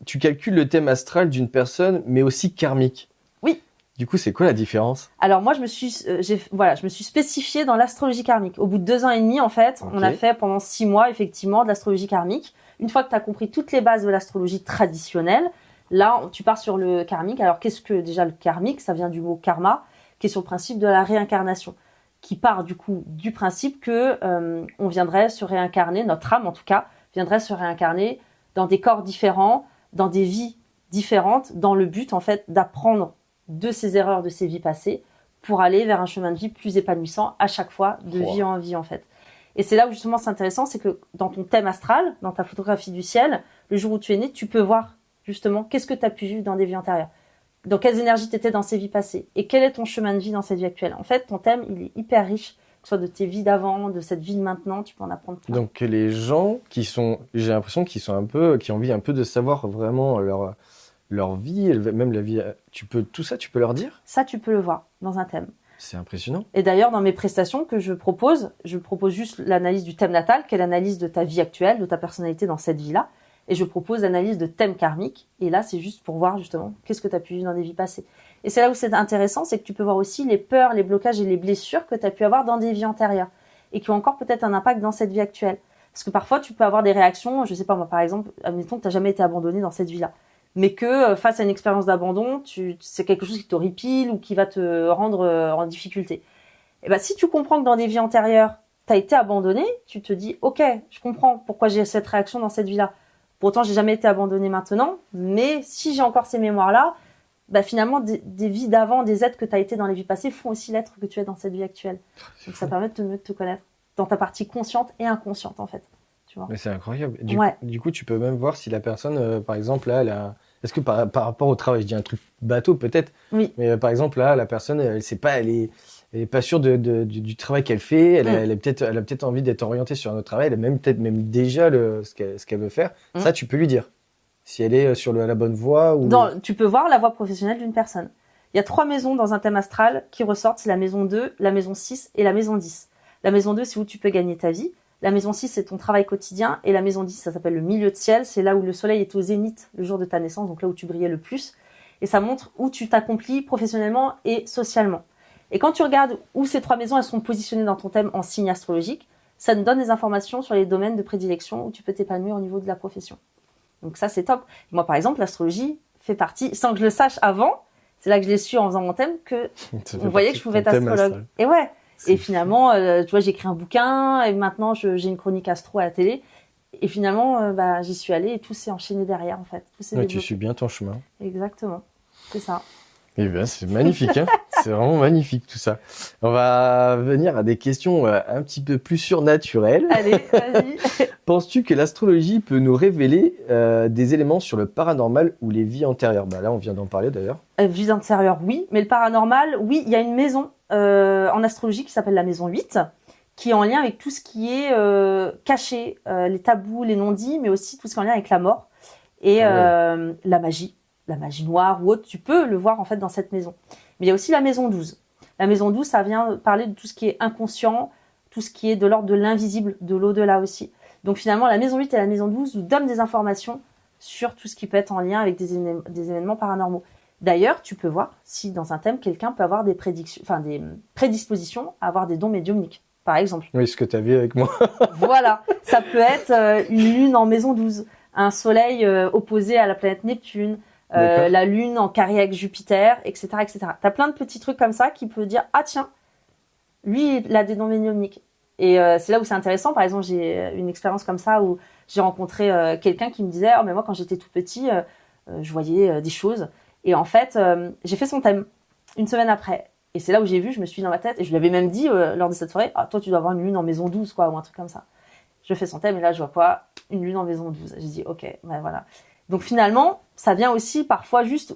tu calcules le thème astral d'une personne, mais aussi karmique. Oui. Du coup, c'est quoi la différence? Alors moi, je me suis spécifiée dans l'astrologie karmique. Au bout de 2 ans et demi, en fait, Ok. on a fait pendant 6 mois, effectivement, de l'astrologie karmique. Une fois que tu as compris toutes les bases de l'astrologie traditionnelle, là, tu pars sur le karmique. Alors, qu'est-ce que déjà le karmique? Ça vient du mot karma, qui est sur le principe de la réincarnation, qui part du coup du principe que on viendrait se réincarner, notre âme en tout cas, viendrait se réincarner dans des corps différents, dans des vies différentes, dans le but en fait d'apprendre de ses erreurs de ses vies passées pour aller vers un chemin de vie plus épanouissant à chaque fois, de vie en vie en fait. Et c'est là où justement c'est intéressant, c'est que dans ton thème astral, dans ta photographie du ciel, le jour où tu es né, tu peux voir justement qu'est-ce que tu as pu vivre dans des vies antérieures, dans quelles énergies tu étais dans ces vies passées et quel est ton chemin de vie dans cette vie actuelle. En fait, ton thème, il est hyper riche, que ce soit de tes vies d'avant, de cette vie de maintenant, tu peux en apprendre plein. Donc les gens j'ai l'impression qu'ils sont qui ont envie un peu de savoir vraiment leur vie, même la vie. Tout ça, tu peux leur dire? Ça, tu peux le voir dans un thème. C'est impressionnant. Et d'ailleurs, dans mes prestations que je propose juste l'analyse du thème natal, qui est l'analyse de ta vie actuelle, de ta personnalité dans cette vie-là. Et je propose l'analyse de thème karmique. Et là, c'est juste pour voir justement qu'est-ce que tu as pu vivre dans des vies passées. Et c'est là où c'est intéressant, c'est que tu peux voir aussi les peurs, les blocages et les blessures que tu as pu avoir dans des vies antérieures. Et qui ont encore peut-être un impact dans cette vie actuelle. Parce que parfois, tu peux avoir des réactions, je sais pas moi, par exemple, admettons que tu n'as jamais été abandonné dans cette vie-là. Mais que face à une expérience d'abandon, c'est quelque chose qui t'horripile ou qui va te rendre en difficulté. Et ben si tu comprends que dans des vies antérieures, tu as été abandonné, tu te dis OK, je comprends pourquoi j'ai cette réaction dans cette vie-là. Pourtant, j'ai jamais été abandonné maintenant, mais si j'ai encore ces mémoires-là, bah finalement des vies d'avant, des êtres que tu as été dans les vies passées font aussi l'être que tu es dans cette vie actuelle. Donc ça permet de mieux te connaître dans ta partie consciente et inconsciente en fait. Tu vois. Mais c'est incroyable. Ouais. Du coup, tu peux même voir si la personne, par exemple, là, est-ce que par rapport au travail, je dis un truc bateau peut-être, Oui. mais par exemple, là, la personne, elle sait pas, elle est pas sûre du travail qu'elle fait, elle a peut-être envie d'être orientée sur un autre travail, elle a peut-être même déjà ce qu'elle veut faire. Ça, tu peux lui dire. Si elle est sur la bonne voie ou... Tu peux voir la voie professionnelle d'une personne. Il y a 3 maisons dans un thème astral qui ressortent, c'est la maison 2, la maison 6 et la maison 10. La maison 2, c'est où tu peux gagner ta vie. La maison 6, c'est ton travail quotidien. Et la maison 10, ça s'appelle le milieu de ciel. C'est là où le soleil est au zénith le jour de ta naissance, donc là où tu brillais le plus. Et ça montre où tu t'accomplis professionnellement et socialement. Et quand tu regardes où ces 3 maisons elles sont positionnées dans ton thème en signe astrologique, ça nous donne des informations sur les domaines de prédilection où tu peux t'épanouir au niveau de la profession. Donc ça, c'est top. Moi, par exemple, l'astrologie fait partie, sans que je le sache avant, c'est là que je l'ai su en faisant mon thème, que on voyait que je pouvais être astrologue. Et ouais. Et finalement, tu vois, j'ai écrit un bouquin et maintenant j'ai une chronique astro à la télé. Et finalement, j'y suis allée et tout s'est enchaîné derrière en fait. Tout s'est développé. Tu suis bien ton chemin. Exactement, c'est ça. Eh bien, c'est magnifique, hein. C'est vraiment magnifique tout ça. On va venir à des questions un petit peu plus surnaturelles. Allez, vas-y. Penses-tu que l'astrologie peut nous révéler des éléments sur le paranormal ou les vies antérieures? Là, on vient d'en parler d'ailleurs. Vies antérieures, oui. Mais le paranormal, oui, il y a une maison en astrologie qui s'appelle la maison 8, qui est en lien avec tout ce qui est caché, les tabous, les non-dits, mais aussi tout ce qui est en lien avec la mort et la magie noire ou autre. Tu peux le voir en fait dans cette maison. Mais il y a aussi la maison 12. La maison 12, ça vient parler de tout ce qui est inconscient, tout ce qui est de l'ordre de l'invisible, de l'au-delà aussi. Donc finalement, la maison 8 et la maison 12 nous donnent des informations sur tout ce qui peut être en lien avec des événements paranormaux. D'ailleurs, tu peux voir si dans un thème, quelqu'un peut avoir des prédispositions à avoir des dons médiumniques, par exemple. Oui, ce que tu as vu avec moi. Voilà, ça peut être une lune en maison 12, un soleil opposé à la planète Neptune, la lune en carré avec Jupiter, etc., etc. T'as plein de petits trucs comme ça qui peuvent dire « Ah tiens, lui, il a des dons médiumniques ». Et c'est là où c'est intéressant. Par exemple, j'ai une expérience comme ça où j'ai rencontré quelqu'un qui me disait « Oh, mais moi, quand j'étais tout petit, je voyais des choses. » Et en fait, j'ai fait son thème une semaine après. Et c'est là où j'ai vu, je me suis dit dans ma tête, et je lui avais même dit lors de cette soirée « Ah, toi, tu dois avoir une lune en maison 12, quoi, ou un truc comme ça. » Je fais son thème et là, je vois quoi? Une lune en maison 12. J'ai dit « Ok, voilà. » Donc finalement, ça vient aussi parfois juste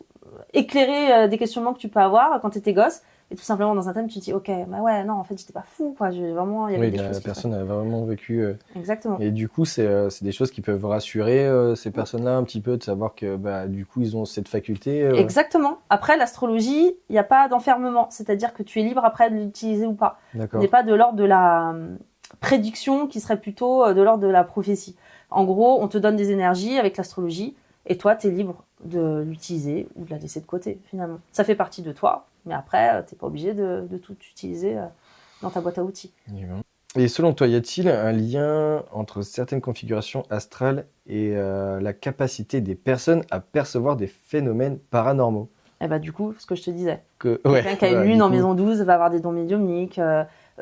éclairer des questionnements que tu peux avoir quand tu étais gosse. Et tout simplement, dans un thème, tu te dis, ok, bah ouais, non, en fait, j'étais pas fou, quoi. Vraiment, il y avait Oui, des la choses qui se personne a vraiment vécu. Exactement. Et du coup, c'est des choses qui peuvent rassurer ces personnes-là un petit peu, de savoir que bah, du coup, ils ont cette faculté. Exactement. Après, l'astrologie, il n'y a pas d'enfermement. C'est-à-dire que tu es libre après de l'utiliser ou pas. Il D'accord. n'est pas de l'ordre de la prédiction qui serait plutôt de l'ordre de la prophétie. En gros, on te donne des énergies avec l'astrologie et toi, tu es libre de l'utiliser ou de la laisser de côté, finalement. Ça fait partie de toi, mais après, tu n'es pas obligé de tout utiliser dans ta boîte à outils. Et selon toi, y a-t-il un lien entre certaines configurations astrales et la capacité des personnes à percevoir des phénomènes paranormaux? Et bah, du coup, ce que je te disais. Que... Quelqu'un qui a une voilà, lune du en coup. maison 12 va avoir des dons médiumniques.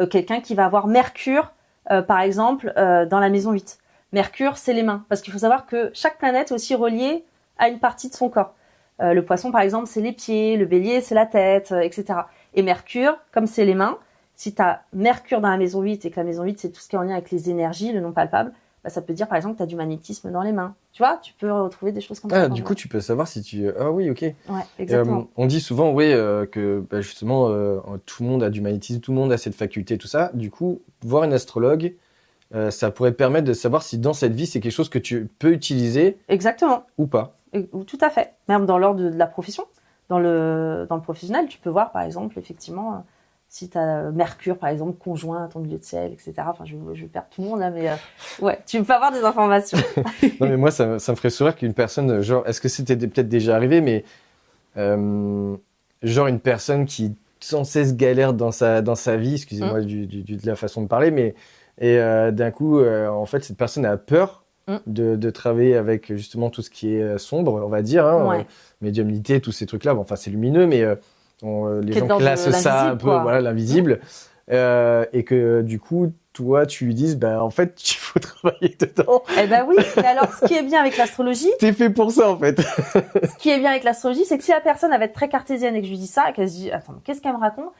Quelqu'un qui va avoir Mercure, par exemple, dans la maison 8. Mercure, c'est les mains. Parce qu'il faut savoir que chaque planète est aussi reliée à une partie de son corps. Le poisson, par exemple, c'est les pieds. Le bélier, c'est la tête, etc. Et Mercure, comme c'est les mains, si tu as Mercure dans la maison 8 et que la maison 8, c'est tout ce qui est en lien avec les énergies, le non palpable, bah, ça peut dire, par exemple, que tu as du magnétisme dans les mains. Tu vois, tu peux retrouver des choses comme ça. Du coup, tu peux savoir si tu... Ah oui, ok. Ouais, exactement. On dit souvent, oui, que bah, justement, tout le monde a du magnétisme, tout le monde a cette faculté, tout ça. Du coup, voir une astrologue, ça pourrait permettre de savoir si dans cette vie, c'est quelque chose que tu peux utiliser Exactement. ou pas. Tout à fait. Même dans l'ordre de la profession. Dans le professionnel, tu peux voir, par exemple, effectivement, si tu as Mercure, par exemple, conjoint à ton milieu de ciel, etc. Enfin, je vais perdre tout le monde, là, mais ouais, tu peux avoir des informations. Non, mais moi, ça me ferait sourire qu'une personne, genre, est-ce que c'était peut-être déjà arrivé, mais genre une personne qui sans cesse galère dans sa vie, excusez-moi de la façon de parler, mais d'un coup, en fait, cette personne a peur de travailler avec justement tout ce qui est sombre, on va dire, hein, Ouais. médiumnité, tous ces trucs-là. Bon, enfin, c'est lumineux, mais les Qui est gens de l'ordre de classent ça un l'invisible, peu, quoi. voilà, l'invisible, et que du coup, toi, tu lui dises, ben en fait, il faut travailler dedans. Eh ben oui. Et alors, ce qui est bien avec l'astrologie, T'es fait pour ça, en fait. ce qui est bien avec l'astrologie, c'est que si la personne elle va être très cartésienne et que je lui dis ça, et qu'elle se dit, attends, qu'est-ce qu'elle me raconte?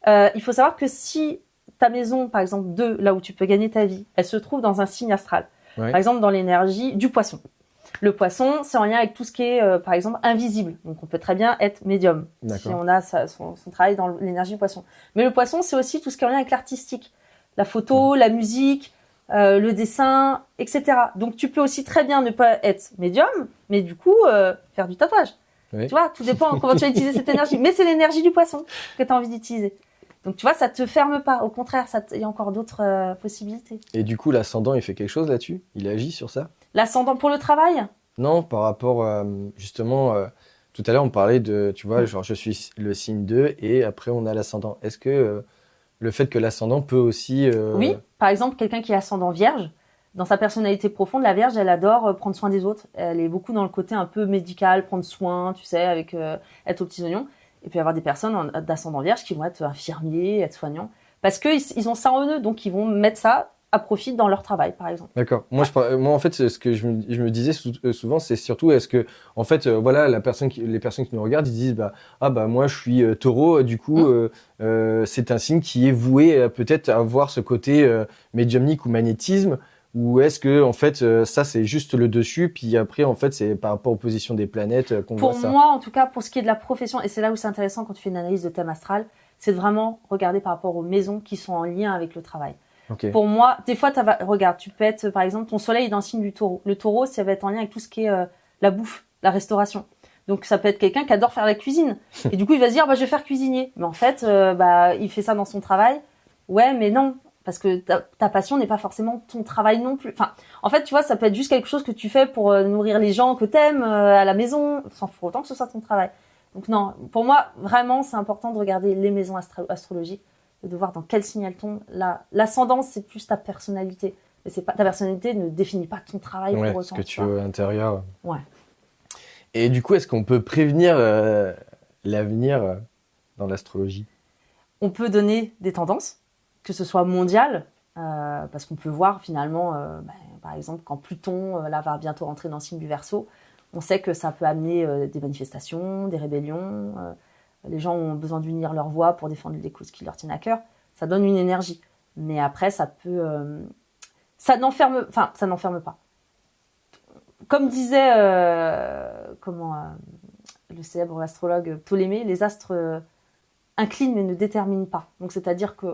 Il faut savoir que si ta maison, par exemple, 2, là où tu peux gagner ta vie, elle se trouve dans un signe astral. Ouais. Par exemple, dans l'énergie du poisson. Le poisson, c'est en lien avec tout ce qui est, par exemple, invisible. Donc, on peut très bien être médium si on a son travail dans l'énergie du poisson. Mais le poisson, c'est aussi tout ce qui est en lien avec l'artistique. La photo, la musique, le dessin, etc. Donc, tu peux aussi très bien ne pas être médium, mais du coup, faire du tatouage. Oui. Tu vois, tout dépend de comment tu vas utiliser cette énergie. Mais c'est l'énergie du poisson que tu as envie d'utiliser. Donc, tu vois, ça te ferme pas. Au contraire, il y a encore d'autres possibilités. Et du coup, l'ascendant, il fait quelque chose là-dessus? Il agit sur ça? L'ascendant pour le travail? Non, par rapport justement, tout à l'heure, on parlait de, tu vois, genre je suis le signe 2 et après on a l'ascendant. Est-ce que le fait que l'ascendant peut aussi... Oui, par exemple, quelqu'un qui est ascendant vierge, dans sa personnalité profonde, la vierge, elle adore prendre soin des autres. Elle est beaucoup dans le côté un peu médical, prendre soin, tu sais, avec être aux petits oignons. Et puis il y avoir des personnes d'ascendant vierge qui vont être infirmiers, être soignants, parce qu'ils ont ça en eux, donc ils vont mettre ça à profit dans leur travail, par exemple. D'accord. Moi, moi, en fait, ce que je me disais souvent, c'est surtout, est-ce que, en fait, voilà, les personnes qui nous regardent, ils disent, moi, je suis taureau, du coup, c'est un signe qui est voué peut-être à avoir ce côté médiumnique ou magnétisme, ou est-ce que, en fait, ça, c'est juste le dessus, puis après, en fait, c'est par rapport aux positions des planètes qu'on voit ça. Pour moi, en tout cas, pour ce qui est de la profession, et c'est là où c'est intéressant quand tu fais une analyse de thème astral, c'est de vraiment regarder par rapport aux maisons qui sont en lien avec le travail. Okay. Pour moi, des fois, regarde, tu peux être, par exemple, ton soleil est dans le signe du taureau. Le taureau, ça va être en lien avec tout ce qui est la bouffe, la restauration. Donc, ça peut être quelqu'un qui adore faire la cuisine. Et du coup, il va se dire, je vais faire cuisinier. Mais en fait, il fait ça dans son travail. Ouais, mais non. Parce que ta passion n'est pas forcément ton travail non plus. Enfin, en fait, tu vois, ça peut être juste quelque chose que tu fais pour nourrir les gens que t'aimes à la maison, sans pour autant que ce soit ton travail. Donc non, pour moi, vraiment, c'est important de regarder les maisons astrologiques, de voir dans quel signe elles tombent. L'ascendance, c'est plus ta personnalité. Mais c'est pas, ta personnalité ne définit pas ton travail pour autant. Ce que tu veux à l'intérieur. Ouais. Et du coup, est-ce qu'on peut prévenir l'avenir dans l'astrologie? On peut donner des tendances, que ce soit mondial, parce qu'on peut voir finalement, par exemple, quand Pluton va bientôt rentrer dans le signe du Verseau, on sait que ça peut amener des manifestations, des rébellions. Les gens ont besoin d'unir leur voix pour défendre des causes qui leur tiennent à cœur. Ça donne une énergie. Mais après, ça peut... ça n'enferme pas. Comme disait le célèbre astrologue Ptolémée, les astres inclinent mais ne déterminent pas. Donc c'est-à-dire que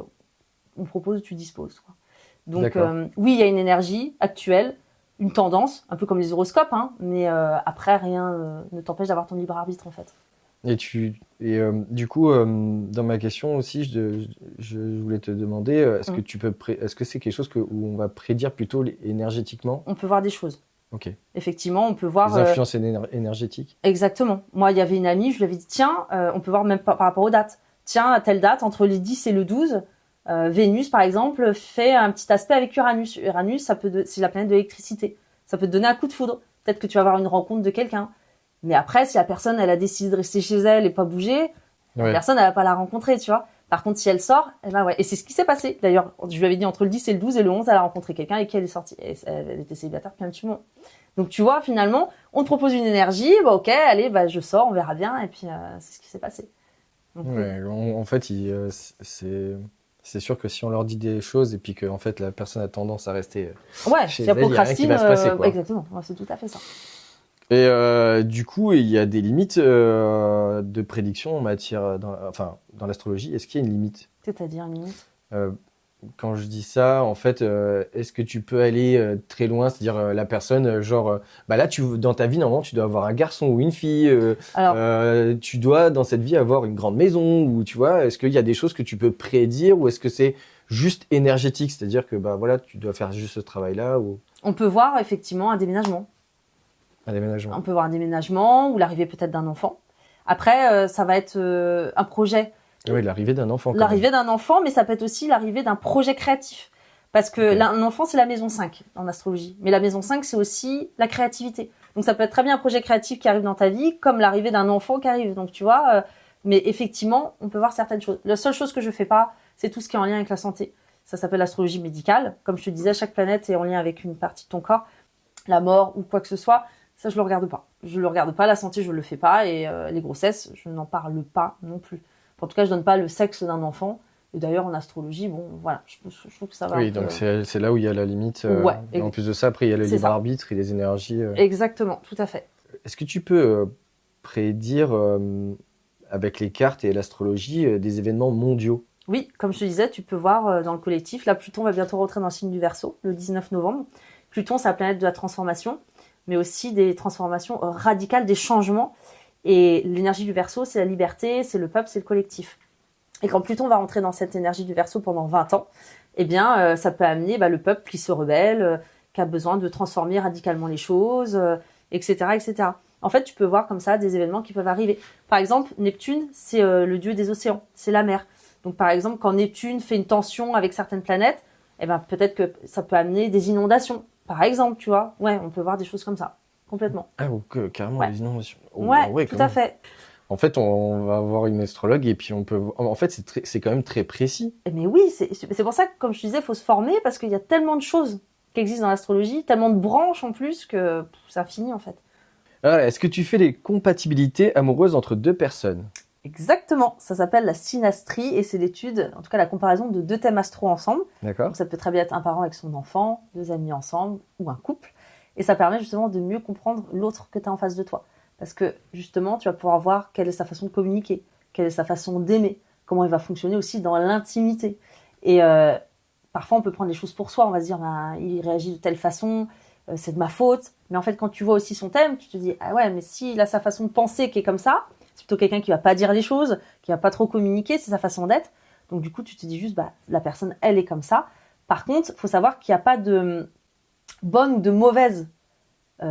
on propose, tu disposes, quoi. Donc oui, il y a une énergie actuelle, une tendance, un peu comme les horoscopes, hein, mais après rien ne t'empêche d'avoir ton libre arbitre en fait. Et du coup, dans ma question aussi, je voulais te demander, est-ce que est-ce que c'est quelque chose où on va prédire plutôt énergétiquement? On peut voir des choses. Ok. Effectivement, on peut voir. Les influences énergétiques. Exactement. Moi, il y avait une amie, je lui avais dit, tiens, on peut voir même par rapport aux dates. Tiens, à telle date, entre les 10 et le 12, Vénus, par exemple, fait un petit aspect avec Uranus. Uranus, c'est la planète de l'électricité. Ça peut te donner un coup de foudre. Peut-être que tu vas avoir une rencontre de quelqu'un. Mais après, si la personne, elle a décidé de rester chez elle et pas bouger, la personne, elle va pas la rencontrer, tu vois. Par contre, si elle sort, eh ben ouais. Et c'est ce qui s'est passé. D'ailleurs, je lui avais dit entre le 10 et le 12 et le 11, elle a rencontré quelqu'un et qui elle est sortie. Et elle était célibataire depuis un petit moment. Donc, tu vois, finalement, on te propose une énergie, bah, ok, allez, bah, je sors, on verra bien. Et puis, c'est ce qui s'est passé. Donc, ouais, en fait, c'est sûr que si on leur dit des choses et puis que en fait, la personne a tendance à rester ouais, chez si elle, elle il y a rien qui procrastine, va se passer, quoi. exactement. Ouais, c'est tout à fait ça. Et du coup, il y a des limites de prédiction en matière, dans l'astrologie. Est-ce qu'il y a une limite? C'est-à-dire, une limite. Quand je dis ça, en fait, est-ce que tu peux aller très loin? C'est-à-dire la personne, bah là, dans ta vie, normalement, tu dois avoir un garçon ou une fille. Alors, Tu dois, dans cette vie, avoir une grande maison. Ou tu vois, est-ce qu'il y a des choses que tu peux prédire ou est-ce que c'est juste énergétique? C'est-à-dire que bah voilà, tu dois faire juste ce travail-là ou on peut voir effectivement un déménagement. un déménagement. On peut voir un déménagement ou l'arrivée peut-être d'un enfant. Après, ça va être un projet. Oui, l'arrivée d'un enfant. L'arrivée d'un enfant, mais ça peut être aussi l'arrivée d'un projet créatif. Parce que un enfant, c'est la maison 5 en astrologie. Mais la maison 5, c'est aussi la créativité. Donc ça peut être très bien un projet créatif qui arrive dans ta vie, comme l'arrivée d'un enfant qui arrive. Donc tu vois, mais effectivement, on peut voir certaines choses. La seule chose que je fais pas, c'est tout ce qui est en lien avec la santé. Ça s'appelle l'astrologie médicale. Comme je te disais, chaque planète est en lien avec une partie de ton corps. La mort ou quoi que ce soit, ça je le regarde pas. Je le regarde pas, la santé je le fais pas et les grossesses, je n'en parle pas non plus. En tout cas, je donne pas le sexe d'un enfant. Et d'ailleurs, en astrologie, bon, voilà, je trouve que ça va. Oui, donc c'est là où il y a la limite. Ouais, et en plus de ça, après, il y a le libre arbitre et les énergies. Exactement, tout à fait. Est-ce que tu peux prédire avec les cartes et l'astrologie des événements mondiaux? Oui, comme je te disais, tu peux voir dans le collectif. Là, Pluton va bientôt rentrer dans le signe du Verseau, le 19 novembre. Pluton, c'est la planète de la transformation, mais aussi des transformations radicales, des changements. Et l'énergie du Verseau, c'est la liberté, c'est le peuple, c'est le collectif. Et quand Pluton va rentrer dans cette énergie du Verseau pendant 20 ans, eh bien, ça peut amener le peuple qui se rebelle, qui a besoin de transformer radicalement les choses, etc., etc. En fait, tu peux voir comme ça des événements qui peuvent arriver. Par exemple, Neptune, c'est le dieu des océans, c'est la mer. Donc, par exemple, quand Neptune fait une tension avec certaines planètes, eh ben, peut-être que ça peut amener des inondations. Par exemple, tu vois. Ouais, on peut voir des choses comme ça. Complètement. Ah, carrément, ouais. Les inondations. Ouais, tout à fait. En fait, on va avoir une astrologue et puis on peut. En fait, c'est quand même très précis. Mais oui, c'est pour ça que, comme je te disais, il faut se former parce qu'il y a tellement de choses qui existent dans l'astrologie, tellement de branches en plus que ça finit en fait. Alors, est-ce que tu fais des compatibilités amoureuses entre deux personnes? Exactement, ça s'appelle la synastrie et c'est l'étude, en tout cas la comparaison de deux thèmes astro ensemble. D'accord. Donc ça peut très bien être un parent avec son enfant, deux amis ensemble ou un couple. Et ça permet justement de mieux comprendre l'autre que tu as en face de toi. Parce que justement, tu vas pouvoir voir quelle est sa façon de communiquer, quelle est sa façon d'aimer, comment il va fonctionner aussi dans l'intimité. Et parfois, on peut prendre les choses pour soi, on va se dire, il réagit de telle façon, c'est de ma faute. Mais en fait, quand tu vois aussi son thème, tu te dis, ah ouais, mais s'il a sa façon de penser qui est comme ça, c'est plutôt quelqu'un qui va pas dire les choses, qui va pas trop communiquer, c'est sa façon d'être. Donc du coup, tu te dis juste, la personne, elle est comme ça. Par contre, il faut savoir qu'il n'y a pas de bonne ou de mauvaise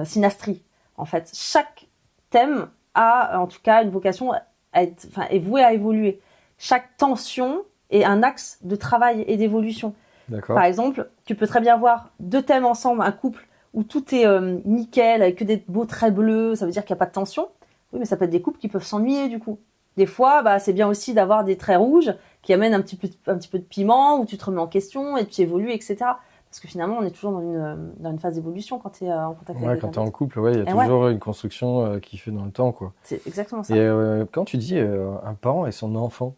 synastrie. En fait, chaque thème a en tout cas une vocation est voué à évoluer. Chaque tension est un axe de travail et d'évolution. D'accord. Par exemple, tu peux très bien voir deux thèmes ensemble, un couple où tout est nickel, avec que des beaux traits bleus, ça veut dire qu'il n'y a pas de tension. Oui, mais ça peut être des couples qui peuvent s'ennuyer du coup. Des fois, c'est bien aussi d'avoir des traits rouges qui amènent un petit peu de piment, où tu te remets en question et tu évolues, etc. Parce que finalement, on est toujours dans une phase d'évolution quand tu es en contact avec quand quelqu'un tu es en d'autre. couple, il y a toujours une construction qui fait dans le temps, quoi. C'est exactement ça. Et quand tu dis un parent et son enfant,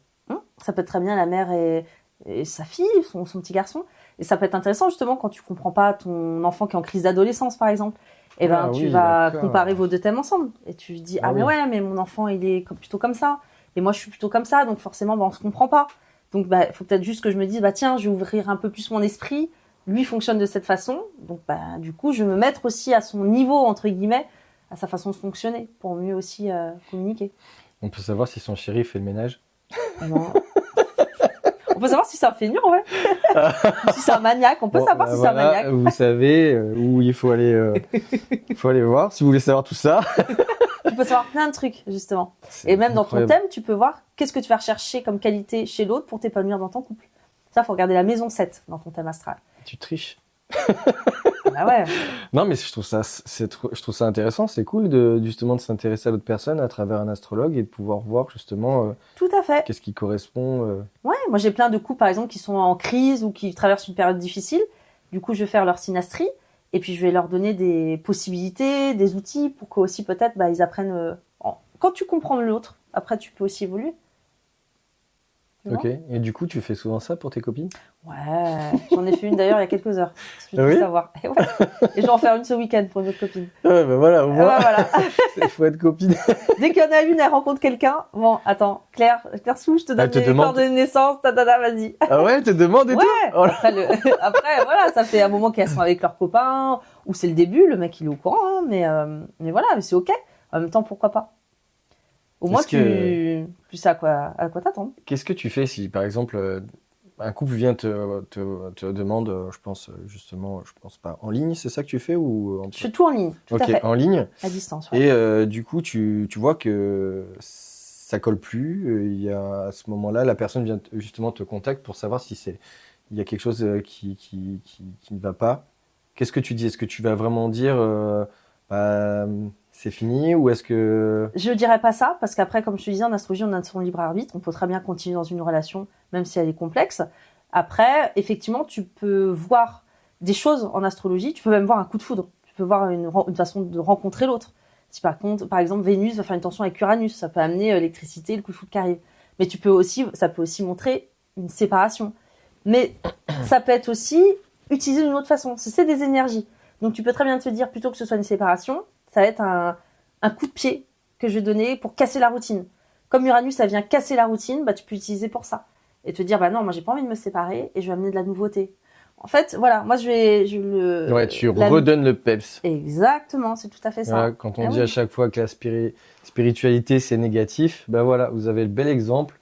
ça peut être très bien la mère et sa fille, son petit garçon. Et ça peut être intéressant justement quand tu comprends pas ton enfant qui est en crise d'adolescence, par exemple. Et ben, Ah tu oui, vas d'accord. comparer vos deux thèmes ensemble. Et tu te dis, Ah mais oui. ouais, mais mon enfant, il est plutôt comme ça. Et moi, je suis plutôt comme ça. Donc, forcément, on se comprend pas. Donc, il faut peut-être juste que je me dise, tiens, je vais ouvrir un peu plus mon esprit. Lui fonctionne de cette façon. Donc, du coup, je vais me mettre aussi à son niveau, entre guillemets, à sa façon de fonctionner, pour mieux aussi communiquer. On peut savoir si son chéri fait le ménage. Non. On peut savoir si c'est un feignant, ouais. Si c'est un maniaque, on peut Bon, savoir bah si c'est un voilà, maniaque. vous savez où il faut aller voir. Si vous voulez savoir tout ça. Tu peux savoir plein de trucs, justement. C'est Et même dans ton incroyable. thème, tu peux voir qu'est-ce que tu vas rechercher comme qualité chez l'autre pour t'épanouir dans ton couple. Ça, faut regarder la maison 7 dans ton thème astral. Tu triches. Ah ouais. Non, mais je trouve ça intéressant. C'est cool de justement de s'intéresser à l'autre personne à travers un astrologue et de pouvoir voir justement Tout à fait. qu'est-ce qui correspond. Ouais, moi j'ai plein de couples par exemple qui sont en crise ou qui traversent une période difficile. Du coup, je vais faire leur synastrie et puis je vais leur donner des possibilités, des outils pour qu'aussi peut-être ils apprennent. Quand tu comprends l'autre, après tu peux aussi évoluer. Tu vois Ok. Et du coup, tu fais souvent ça pour tes copines? Ouais, j'en ai fait une d'ailleurs il y a quelques heures. Je veux Ah tout oui savoir. Et, ouais. Et je vais en faire une ce week-end pour une autre copine. Ouais, bah voilà, au Ah moins, bah voilà. il faut être copine. Dès qu'il y en a une, elle rencontre quelqu'un. Bon, attends, Claire Sou, je te donne Elle te mes demande- coordonnées de naissance, vas-y. Ah ouais, elle te demande et Ouais. tout. Oh là. Après, voilà, ça fait un moment qu'elles sont avec leurs copains, ou c'est le début, le mec il est au courant, hein, mais voilà, mais c'est ok. En même temps, pourquoi pas. Au moins, Est-ce tu sais à quoi t'attendre. Qu'est-ce que tu fais si, par exemple, un couple vient te demande, je pense justement, je pense pas en ligne, c'est ça que tu fais ou Je fais tout en ligne, tout à Ok, fait, en ligne. à distance. Ouais. Et du coup, tu vois que ça colle plus. Il y a à ce moment-là, la personne vient justement te contacte pour savoir si il y a quelque chose qui ne va pas. Qu'est-ce que tu dis? Est-ce que tu vas vraiment dire c'est fini ou est-ce que Je dirais pas ça, parce qu'après, comme je te disais, en astrologie, on a son libre arbitre. On peut très bien continuer dans une relation, même si elle est complexe. Après, effectivement, tu peux voir des choses en astrologie. Tu peux même voir un coup de foudre. Tu peux voir une façon de rencontrer l'autre. Si par exemple, Vénus va faire une tension avec Uranus, ça peut amener l'électricité, le coup de foudre qui arrive. Mais ça peut aussi montrer une séparation. Mais ça peut être aussi utilisé d'une autre façon. C'est des énergies. Donc tu peux très bien te dire, plutôt que ce soit une séparation, ça va être un coup de pied que je vais donner pour casser la routine. Comme Uranus, ça vient casser la routine, tu peux l'utiliser pour ça. Et te dire, non, moi j'ai pas envie de me séparer et je vais amener de la nouveauté. En fait, voilà, moi ouais, tu redonnes le peps. Exactement, c'est tout à fait ça. Voilà, quand on dit à chaque fois que la spiritualité c'est négatif, voilà, vous avez le bel exemple.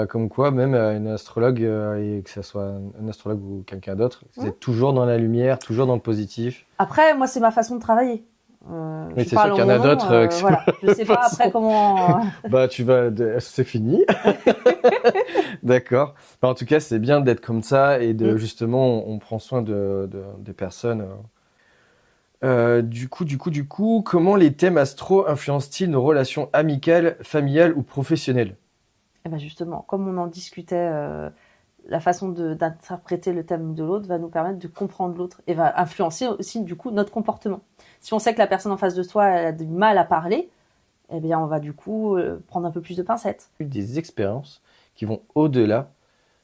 Comme quoi, même une astrologue, et que ce soit un astrologue ou quelqu'un d'autre, vous êtes toujours dans la lumière, toujours dans le positif. Après, moi, c'est ma façon de travailler. Mais c'est sûr qu'il y en a d'autres qui voilà. Je sais pas après comment. C'est fini. D'accord. En tout cas, c'est bien d'être comme ça et de justement, on prend soin des personnes. Du coup, comment les thèmes astro influencent-ils nos relations amicales, familiales ou professionnelles? Eh ben justement, comme on en discutait, la façon d'interpréter le thème de l'autre va nous permettre de comprendre l'autre et va influencer aussi du coup notre comportement. Si on sait que la personne en face de soi elle a du mal à parler, eh bien on va du coup prendre un peu plus de pincettes. Des expériences qui vont au-delà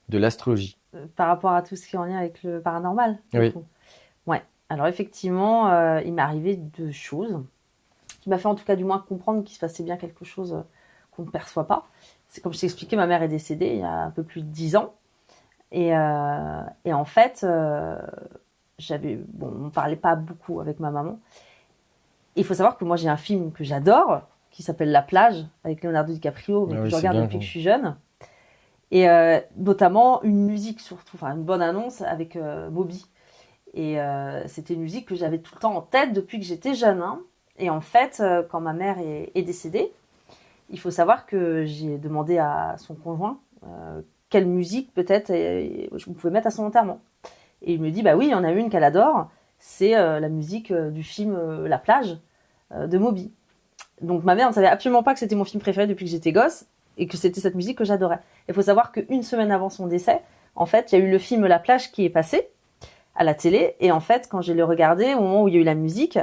de l'astrologie. Par rapport à tout ce qui est en lien avec le paranormal. Oui. Ouais. Alors effectivement, il m'est arrivé 2 choses qui m'a fait en tout cas du moins comprendre qu'il se passait bien quelque chose qu'on ne perçoit pas. C'est comme je t'ai expliqué, ma mère est décédée il y a un peu plus de 10 ans. Et en fait, on ne parlait pas beaucoup avec ma maman. Il faut savoir que moi, j'ai un film que j'adore, qui s'appelle La plage, avec Leonardo DiCaprio, mais que je regarde depuis que je suis jeune. Et notamment une musique surtout, une bonne annonce avec Moby. Et c'était une musique que j'avais tout le temps en tête depuis que j'étais jeune. Hein. Et en fait, quand ma mère est décédée, il faut savoir que j'ai demandé à son conjoint quelle musique peut-être je pouvais mettre à son enterrement. Et il me dit, oui, il y en a une qu'elle adore, c'est la musique du film La plage de Moby. Donc ma mère ne savait absolument pas que c'était mon film préféré depuis que j'étais gosse et que c'était cette musique que j'adorais. Il faut savoir qu'une semaine avant son décès, en fait, il y a eu le film La plage qui est passé à la télé. Et en fait, quand je l'ai regardé, au moment où il y a eu la musique,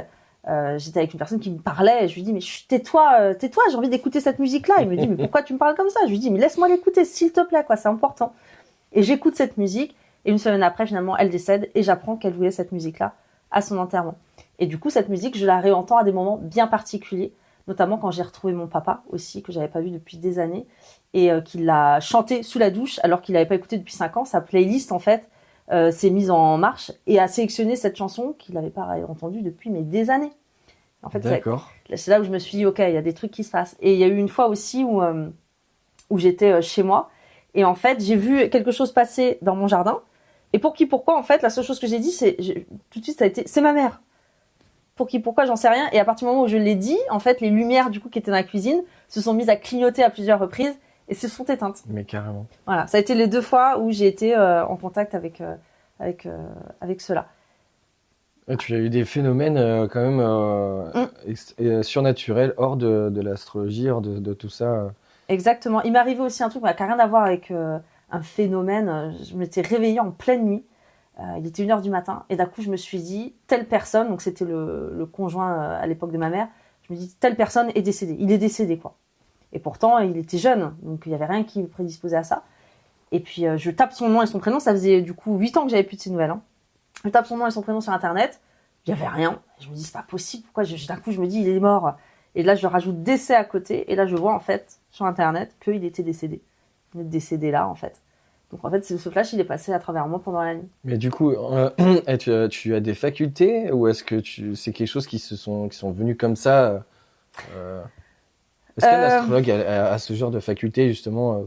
j'étais avec une personne qui me parlait et je lui dis mais tais-toi, j'ai envie d'écouter cette musique-là. Il me dit mais pourquoi tu me parles comme ça? Je lui dis mais laisse-moi l'écouter s'il te plaît, c'est important. Et j'écoute cette musique et une semaine après finalement elle décède et j'apprends qu'elle voulait cette musique-là à son enterrement. Et du coup, cette musique, je la réentends à des moments bien particuliers, notamment quand j'ai retrouvé mon papa aussi, que j'avais pas vu depuis des années, et qu'il l'a chanté sous la douche, alors qu'il l'avait pas écouté depuis 5 ans. Sa playlist, en fait, s'est mise en marche et a sélectionné cette chanson qu'il n'avait pas entendue depuis des années. En fait, D'accord. c'est là où je me suis dit, ok, il y a des trucs qui se passent. Et il y a eu une fois aussi où j'étais chez moi, et en fait, j'ai vu quelque chose passer dans mon jardin. Et pour qui, pourquoi, en fait, la seule chose que j'ai dit, tout de suite, ça a été, c'est ma mère. Pour qui, pourquoi, j'en sais rien. Et à partir du moment où je l'ai dit, en fait, les lumières, du coup, qui étaient dans la cuisine, se sont mises à clignoter à plusieurs reprises et se sont éteintes. Mais carrément. Voilà. Ça a été les 2 fois où j'ai été en contact avec cela. Et tu as eu des phénomènes quand même surnaturels, hors de l'astrologie, hors de tout ça. Exactement. Il m'est arrivé aussi un truc qui n'a rien à voir avec un phénomène. Je m'étais réveillée en pleine nuit. Il était 1h du matin. Et d'un coup, je me suis dit, telle personne, donc c'était le conjoint à l'époque de ma mère, je me dis, telle personne est décédée. Il est décédé, quoi. Et pourtant, il était jeune. Donc, il n'y avait rien qui le prédisposait à ça. Et puis, je tape son nom et son prénom. Ça faisait du coup 8 ans que j'avais plus de ses nouvelles. Hein. Je tape son nom et son prénom sur Internet. Il n'y avait rien. Je me dis, c'est pas possible. Pourquoi d'un coup, je me dis, il est mort. Et là, je rajoute décès à côté. Et là, je vois, en fait, sur Internet, qu'il était décédé. Il est décédé là, en fait. Donc, en fait, ce flash, il est passé à travers moi pendant la nuit. Mais du coup, tu as des facultés ou est-ce que c'est quelque chose qui sont venus comme ça Est-ce qu'un astrologue a ce genre de faculté, justement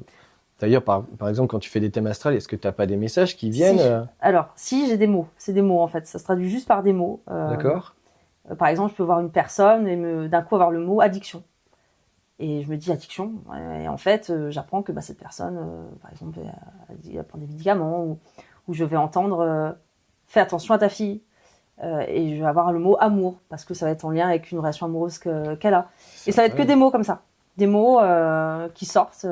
D'ailleurs, par exemple, quand tu fais des thèmes astrales, est-ce que tu n'as pas des messages qui viennent Si. Alors, si, j'ai des mots. C'est des mots, en fait. Ça se traduit juste par des mots. D'accord. Par exemple, je peux voir une personne et d'un coup avoir le mot addiction. Et je me dis addiction. Et en fait, j'apprends que cette personne, par exemple, elle prend des médicaments ou je vais entendre fais attention à ta fille. Et je vais avoir le mot amour parce que ça va être en lien avec une relation amoureuse qu'elle a. Et ça va être que des mots comme ça. Des mots qui sortent.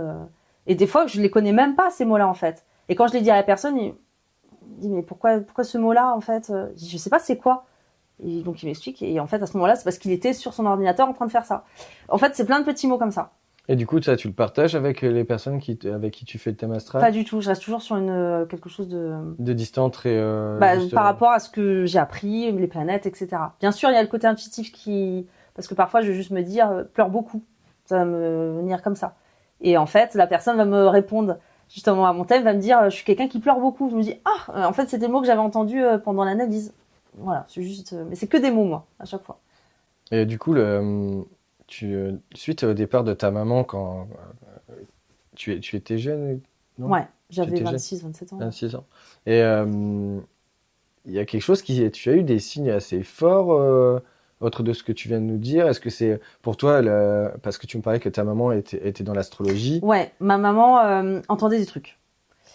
Et des fois, je les connais même pas, ces mots-là, en fait. Et quand je les dis à la personne, il me dit mais pourquoi ce mot-là, en fait Je dis, je sais pas, c'est quoi Et donc il m'explique, et en fait à ce moment-là c'est parce qu'il était sur son ordinateur en train de faire ça. En fait c'est plein de petits mots comme ça. Et du coup, ça, tu le partages avec les personnes avec qui tu fais le thème astral? Pas du tout, je reste toujours sur quelque chose de distant, très... juste, par rapport à ce que j'ai appris, les planètes, etc. Bien sûr il y a le côté intuitif parce que parfois je vais juste me dire pleure beaucoup, ça va me venir comme ça. Et en fait la personne va me répondre justement à mon thème, va me dire je suis quelqu'un qui pleure beaucoup. Je me dis en fait c'était le mot que j'avais entendu pendant l'analyse. Voilà, c'est juste, mais c'est que des mots, moi, à chaque fois. Et du coup, suite au départ de ta maman, quand tu étais jeune, non? Ouais, j'avais 26, 27 ans. 26 ans. Et il y a quelque chose tu as eu des signes assez forts, autre de ce que tu viens de nous dire. Est-ce que c'est pour toi, parce que tu me parlais que ta maman était dans l'astrologie? Ouais, ma maman entendait des trucs.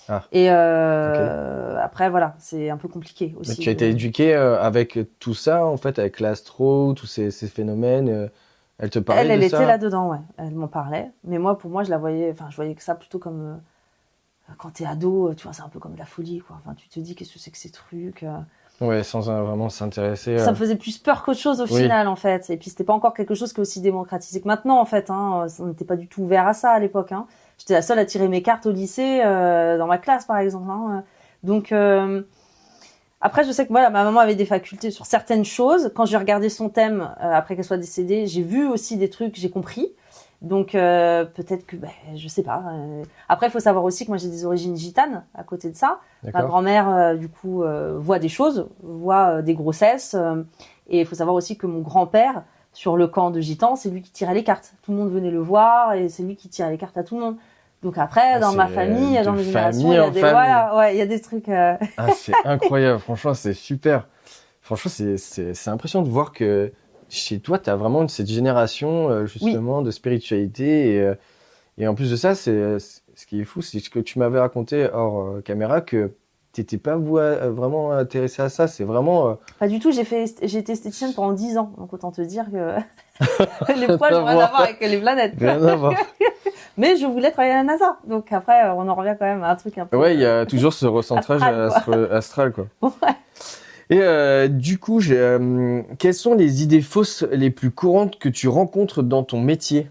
Ah. Et Okay. après, voilà, c'est un peu compliqué aussi. Mais tu as été éduquée avec tout ça, en fait, avec l'astro, tous ces phénomènes. Elle te parlait de ça? Elle était là-dedans, ouais. Elle m'en parlait. Mais moi, pour moi, je voyais que ça plutôt comme quand t'es ado, tu vois, c'est un peu comme de la folie, quoi. Enfin, tu te dis, qu'est-ce que c'est que ces trucs Ouais, sans vraiment s'intéresser. Ça me faisait plus peur qu'autre chose au final, en fait. Et puis, c'était pas encore quelque chose qui est aussi démocratisé que maintenant, en fait. Hein. On n'était pas du tout ouvert à ça à l'époque. Hein. J'étais la seule à tirer mes cartes au lycée, dans ma classe, par exemple. Hein. Donc, après, je sais que voilà, ma maman avait des facultés sur certaines choses. Quand j'ai regardé son thème, après qu'elle soit décédée, j'ai vu aussi des trucs, j'ai compris. Donc, peut-être que, je sais pas. Après, il faut savoir aussi que moi, j'ai des origines gitanes à côté de ça. D'accord. Ma grand-mère, du coup, voit des choses, voit des grossesses. Et il faut savoir aussi que mon grand-père, sur le camp de gitans, c'est lui qui tirait les cartes. Tout le monde venait le voir et c'est lui qui tirait les cartes à tout le monde. Donc après, dans ma famille, dans mes générations, il y a des, voilà, ouais, il y a des trucs. Ah, c'est incroyable. Franchement, c'est super. Franchement, c'est impressionnant de voir que chez toi, tu as vraiment cette génération, justement, de spiritualité. Et en plus de ça, ce qui est fou, c'est ce que tu m'avais raconté hors caméra, que tu n'étais pas vraiment intéressé à ça. C'est vraiment... Pas du tout. J'ai été esthéticienne pendant 10 ans. Donc autant te dire que les poils n'ont rien à voir avec les planètes. Rien à voir. Mais je voulais travailler à la NASA. Donc après, on en revient quand même à un truc un peu... Ouais, il y a toujours ce recentrage astral, quoi. Ouais. Et du coup, quelles sont les idées fausses les plus courantes que tu rencontres dans ton métier?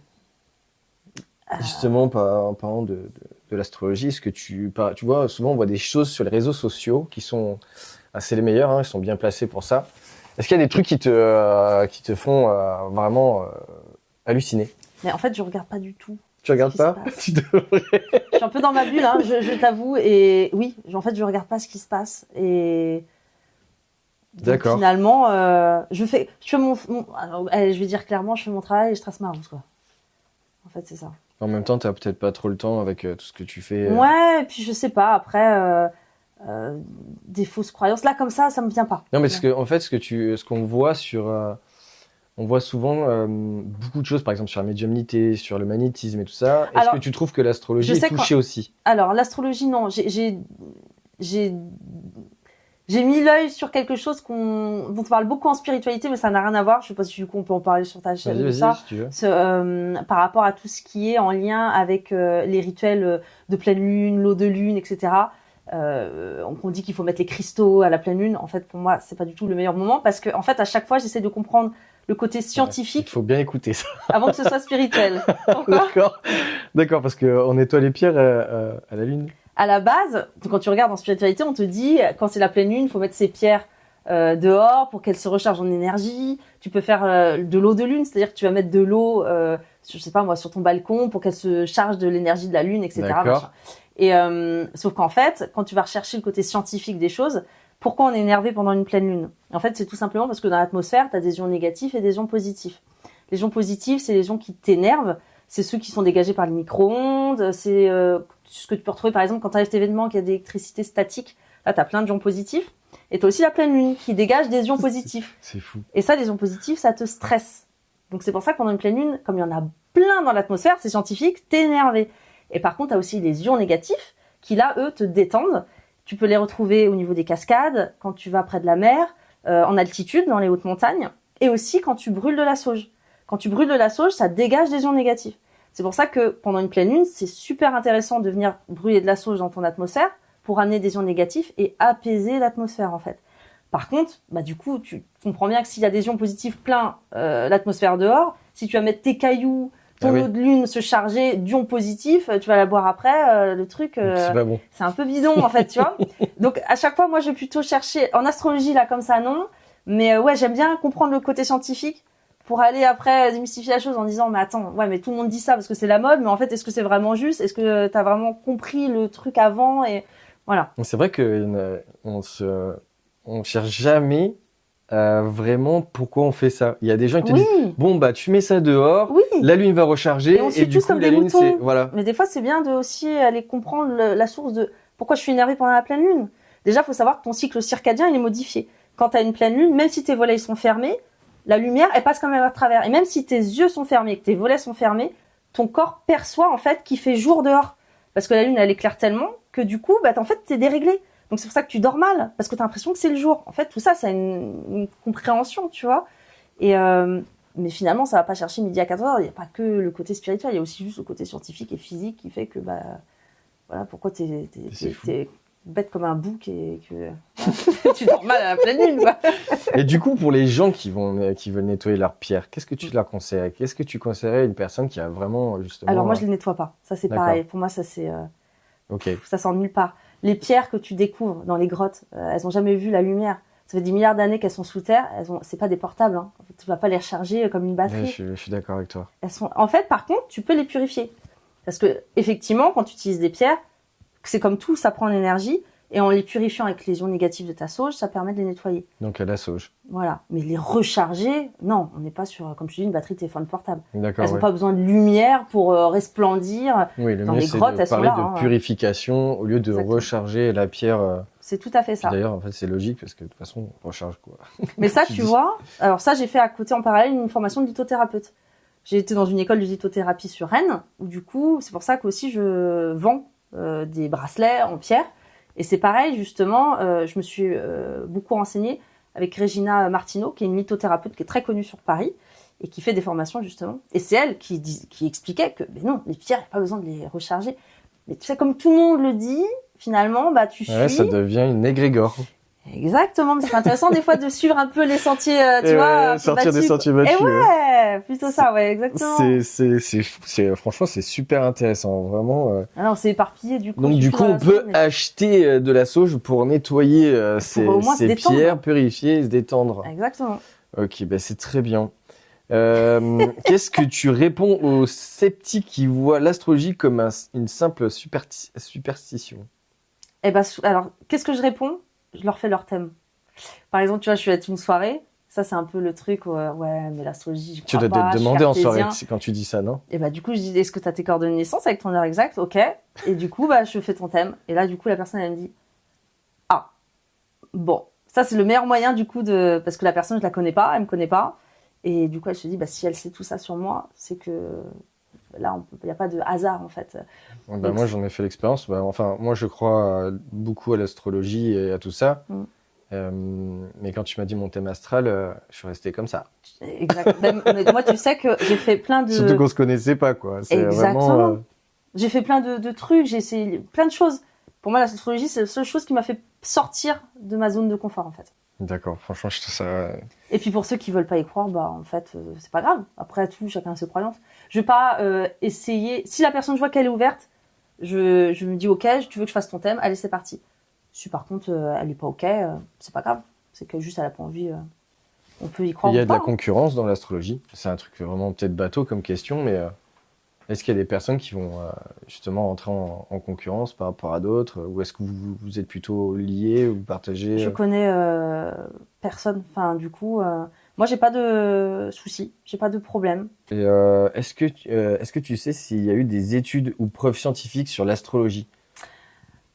Justement, en parlant de l'astrologie, est-ce que tu vois, souvent on voit des choses sur les réseaux sociaux qui sont assez les meilleurs, hein, ils sont bien placés pour ça. Est-ce qu'il y a des trucs qui te font vraiment halluciner? Mais en fait, je regarde pas du tout. Tu regardes Ce qui se pas? passe. Tu devrais. Je suis un peu dans ma bulle, hein, je t'avoue. Et oui, en fait, je regarde pas ce qui se passe. Et donc, D'accord. finalement, je fais alors, allez, je vais dire clairement, je fais mon travail et je trace ma route, quoi. En fait, c'est ça. En même temps, t'as peut-être pas trop le temps avec tout ce que tu fais. Ouais, et puis je sais pas. Après, des fausses croyances. Là, comme ça me vient pas. Non, mais en fait, ce qu'on voit on voit souvent beaucoup de choses, par exemple sur la médiumnité, sur le magnétisme et tout ça. Est-ce Alors, que tu trouves que l'astrologie je sais est touchée aussi? Alors, l'astrologie, non. J'ai mis l'œil sur quelque chose dont on parle beaucoup en spiritualité, mais ça n'a rien à voir. Je sais pas si du coup on peut en parler sur ta chaîne ou Vas-y, ça. si tu veux. Par rapport à tout ce qui est en lien avec les rituels de pleine lune, l'eau de lune, etc. On dit qu'il faut mettre les cristaux à la pleine lune. En fait, pour moi, c'est pas du tout le meilleur moment parce que, en fait, à chaque fois, j'essaie de comprendre le côté Il scientifique faut bien écouter ça. avant que ce soit spirituel. Pourquoi ? D'accord, parce qu'on nettoie les pierres à la lune. À la base, quand tu regardes en spiritualité, on te dit quand c'est la pleine lune, il faut mettre ses pierres dehors pour qu'elles se rechargent en énergie. Tu peux faire de l'eau de lune, c'est-à-dire que tu vas mettre de l'eau, je sais pas moi, sur ton balcon pour qu'elle se charge de l'énergie de la lune, etc. D'accord. Machin. Et sauf qu'en fait, quand tu vas rechercher le côté scientifique des choses, pourquoi on est énervé pendant une pleine lune ? En fait, c'est tout simplement parce que dans l'atmosphère, tu as des ions négatifs et des ions positifs. Les ions positifs, c'est les ions qui t'énervent. C'est ceux qui sont dégagés par les micro-ondes. C'est ce que tu peux retrouver, par exemple, quand tu as cet événement qui a d'électricité statique. Là, tu as plein d'ions positifs. Et tu as aussi la pleine lune qui dégage des ions positifs. C'est fou. Et ça, les ions positifs, ça te stresse. Donc, c'est pour ça que pendant une pleine lune, comme il y en a plein dans l'atmosphère, c'est scientifique, t'es énervé. Et par contre, tu as aussi les ions négatifs qui, là, eux, te détendent. Tu peux les retrouver au niveau des cascades, quand tu vas près de la mer, en altitude, dans les hautes montagnes, et aussi quand tu brûles de la sauge. Quand tu brûles de la sauge, ça dégage des ions négatifs. C'est pour ça que pendant une pleine lune, c'est super intéressant de venir brûler de la sauge dans ton atmosphère pour amener des ions négatifs et apaiser l'atmosphère, en fait. Par contre, bah, du coup, tu comprends bien que s'il y a des ions positifs plein l'atmosphère dehors, si tu vas mettre tes cailloux, ton eau de lune se charger d'ions positifs, tu vas la boire après, le truc, c'est pas bon. c'est un peu bidon, en fait, tu vois. Donc, à chaque fois, moi, je vais plutôt chercher, en astrologie, là, comme ça, non. Mais ouais, j'aime bien comprendre le côté scientifique pour aller après démystifier la chose en disant, mais attends, ouais, mais tout le monde dit ça parce que c'est la mode, mais en fait, est-ce que c'est vraiment juste? Est-ce que t'as vraiment compris le truc avant? Et voilà. C'est vrai que on cherche jamais vraiment pourquoi on fait ça. Il y a des gens qui te disent, bon, bah, tu mets ça dehors, oui, la lune va recharger, on suit et du tous coup, comme la des lune, moutons. c'est, voilà. Mais des fois, c'est bien de aussi aller comprendre la source de pourquoi je suis énervée pendant la pleine lune. Déjà, faut savoir que ton cycle circadien, il est modifié. Quand t'as une pleine lune, même si tes volets sont fermés, la lumière, elle passe quand même à travers. Et même si tes yeux sont fermés, que tes volets sont fermés, ton corps perçoit, en fait, qu'il fait jour dehors. Parce que la lune, elle éclaire tellement que du coup, bah, en fait, t'es déréglé. Donc, c'est pour ça que tu dors mal. Parce que t'as l'impression que c'est le jour. En fait, tout ça, ça a une compréhension, tu vois. Et, mais finalement, ça va pas chercher midi à 14h. Il n'y a pas que le côté spirituel. Il y a aussi juste le côté scientifique et physique qui fait que, bah, voilà, pourquoi t'es bête comme un bouc et que tu dors mal à la pleine lune, quoi. Et du coup, pour les gens qui veulent nettoyer leurs pierres, qu'est-ce que tu leur conseillerais? Qu'est-ce que tu conseillerais à une personne qui a vraiment, justement... Alors, moi, je les nettoie pas. Ça, c'est pareil. Pour moi, ça, c'est, ça sort nulle part. Les pierres que tu découvres dans les grottes, elles ont jamais vu la lumière. Ça fait des milliards d'années qu'elles sont sous terre. C'est pas des portables, hein. En fait, tu vas pas les recharger comme une batterie. Ouais, je suis d'accord avec toi. En fait, par contre, tu peux les purifier. Parce que, effectivement, quand tu utilises des pierres, c'est comme tout, ça prend de l'énergie. Et en les purifiant avec les ions négatifs de ta sauge, ça permet de les nettoyer. Donc, à la sauge. Voilà. Mais les recharger, non, on n'est pas sur, comme je dis, une batterie de téléphone portable. D'accord. Elles n'ont pas besoin de lumière pour resplendir. Oui, le dans mieux, les c'est grottes, de elles sont parler là, de purification au lieu de recharger la pierre. C'est tout à fait ça. D'ailleurs, en fait, c'est logique parce que de toute façon, on recharge quoi. Mais ça, tu vois, alors ça, j'ai fait à côté en parallèle une formation de lithothérapeute. J'ai été dans une école de lithothérapie sur Rennes, où du coup, c'est pour ça qu'aussi je vends des bracelets en pierre. Et c'est pareil, justement, je me suis beaucoup renseignée avec Regina Martineau, qui est une lithothérapeute qui est très connue sur Paris et qui fait des formations, justement. Et c'est elle qui expliquait que, mais non, les pierres, il n'y a pas besoin de les recharger. Mais tu sais, comme tout le monde le dit, finalement, bah, tu suis... Ouais, ça devient une égrégore. Exactement, mais c'est intéressant des fois de suivre un peu les sentiers, tu Et vois, ouais, un peu sortir des battus. sentiers battus. Et ouais, plutôt ça, ouais, exactement. Franchement, c'est super intéressant, vraiment. Alors, on s'est éparpillé du coup. Donc je suis du plus coup, dans on la peut sauce, mais- acheter de la sauge pour nettoyer au moins se ces détendre. pierres, purifier et se détendre. Exactement. Ok, bah c'est très bien. Qu'est-ce que tu réponds aux sceptiques qui voient l'astrologie comme une simple superstition? Eh ben, alors, qu'est-ce que je réponds? Je leur fais leur thème. Par exemple, tu vois, je suis à une soirée. Ça, c'est un peu le truc où, ouais, mais l'astrologie, je Tu crois dois pas, te je suis demander en soirée cartésien. quand tu dis ça, non? Et bah, du coup, je dis, est-ce que tu as tes coordonnées de naissance avec ton heure exacte? Ok. Et du coup, bah, je fais ton thème. Et là, du coup, la personne, elle me dit, ah, bon. Ça, c'est le meilleur moyen, du coup, parce que la personne, je la connais pas, elle me connaît pas. Et du coup, elle se dit, bah, si elle sait tout ça sur moi, c'est que là, il n'y a pas de hasard, en fait. Ouais, bah, Donc, moi, j'en ai fait l'expérience. Bah, enfin, moi, je crois beaucoup à l'astrologie et à tout ça. Mm. Mais quand tu m'as dit mon thème astral, je suis resté comme ça. exact. Mais moi, tu sais que j'ai fait plein de... Surtout qu'on se connaissait pas, quoi. C'est Exactement. vraiment. J'ai fait plein de trucs, j'ai essayé plein de choses. Pour moi, l'astrologie, c'est la seule chose qui m'a fait sortir de ma zone de confort, en fait. D'accord, franchement, je trouve ça. Et puis pour ceux qui veulent pas y croire, bah en fait, c'est pas grave. Après tout, chacun a ses croyances. Je vais pas essayer. Si la personne, je vois qu'elle est ouverte, je me dis ok, tu veux que je fasse ton thème, allez, c'est parti. Si par contre elle est pas ok, c'est pas grave. C'est que juste elle a pas envie. On peut y croire. Il y a ou de la pas. concurrence dans l'astrologie. C'est un truc vraiment peut-être bateau comme question, mais est-ce qu'il y a des personnes qui vont justement entrer en concurrence par rapport à d'autres, ou est-ce que vous êtes plutôt liés ou vous partagez Je connais personne. Enfin, du coup, moi, j'ai pas de soucis, j'ai pas de problème. Et, est-ce que tu sais s'il y a eu des études ou preuves scientifiques sur l'astrologie?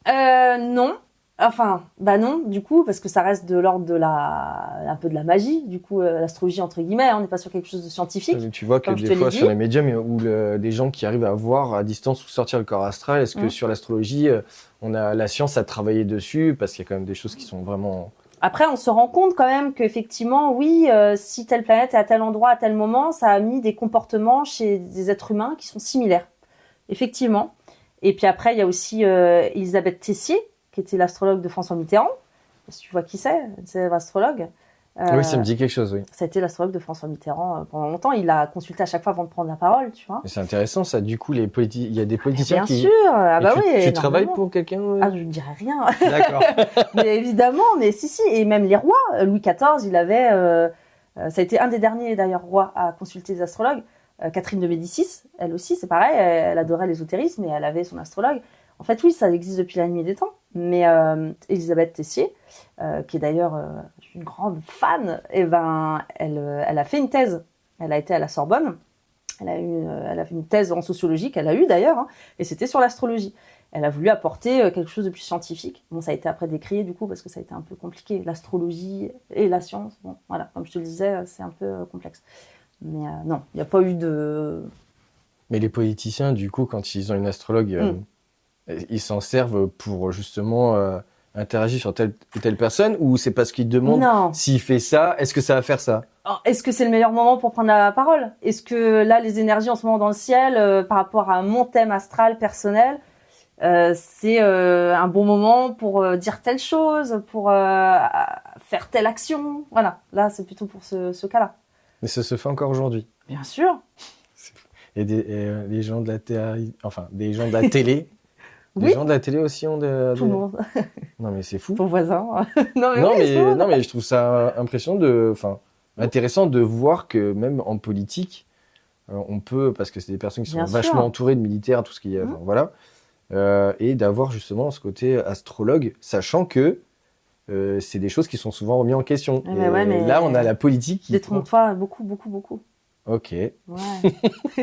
Non. Enfin, bah non, du coup, parce que ça reste de l'ordre de un peu de la magie. Du coup, l'astrologie entre guillemets, on n'est pas sur quelque chose de scientifique. Tu vois que Comme je des te l'ai fois dit. sur les médiums ou des gens qui arrivent à voir à distance ou sortir le corps astral, est-ce que sur l'astrologie, on a la science à travailler dessus parce qu'il y a quand même des choses qui sont vraiment. Après, on se rend compte quand même qu'effectivement, oui, si telle planète est à tel endroit, à tel moment, ça a mis des comportements chez des êtres humains qui sont similaires. Effectivement. Et puis après, il y a aussi Elisabeth Tessier, qui était l'astrologue de François Mitterrand. Si tu vois qui c'est l'astrologue. Oui, ça me dit quelque chose, oui. Ça a été l'astrologue de François Mitterrand pendant longtemps. Il l'a consulté à chaque fois avant de prendre la parole, tu vois. Mais c'est intéressant ça. Du coup, il y a des Mais politiciens bien qui. sûr, ah bah Et oui. tu travailles énormément. pour quelqu'un Ah, je ne dirais rien. D'accord. Mais évidemment, mais si. Et même les rois, Louis XIV, il avait... ça a été un des derniers, d'ailleurs, rois à consulter les astrologues. Catherine de Médicis, elle aussi, c'est pareil, elle adorait l'ésotérisme et elle avait son astrologue. En fait, oui, ça existe depuis la nuit des temps. Mais Elisabeth Tessier, qui est d'ailleurs une grande fan, eh ben, elle a fait une thèse. Elle a été à la Sorbonne. Elle a fait une thèse en sociologie qu'elle a eue d'ailleurs, hein, et c'était sur l'astrologie. Elle a voulu apporter quelque chose de plus scientifique. Bon, ça a été après décrié du coup parce que ça a été un peu compliqué. L'astrologie et la science, bon, voilà, comme je te le disais, c'est un peu complexe. Mais non, il n'y a pas eu de... Mais les politiciens, du coup, quand ils ont une astrologue, ils s'en servent pour justement interagir sur telle ou telle personne, ou c'est parce qu'ils demandent Non. s'il fait ça, est-ce que ça va faire ça? Alors, est-ce que c'est le meilleur moment pour prendre la parole? Est-ce que là, les énergies en ce moment dans le ciel, par rapport à mon thème astral personnel, c'est un bon moment pour dire telle chose, pour faire telle action? Voilà, là, c'est plutôt pour ce cas-là. Mais ça se fait encore aujourd'hui. Bien sûr. Et les gens de la télé, enfin, des gens de la télé. Oui. Les gens de la télé aussi ont Tout le monde. Non, mais c'est fou. Ton voisin. non, mais Non, oui, c'est mais, vrai. non, mais je trouve ça impressionnant intéressant de voir que même en politique, on peut, parce que c'est des personnes qui sont Bien vachement sûr. entourées de militaires, tout ce qui est, enfin, voilà, et d'avoir justement ce côté astrologue, sachant que c'est des choses qui sont souvent remises en question. Ouais, mais ouais, mais là, on a la politique qui. Détrompe-toi beaucoup, beaucoup, beaucoup. Ok, Ouais.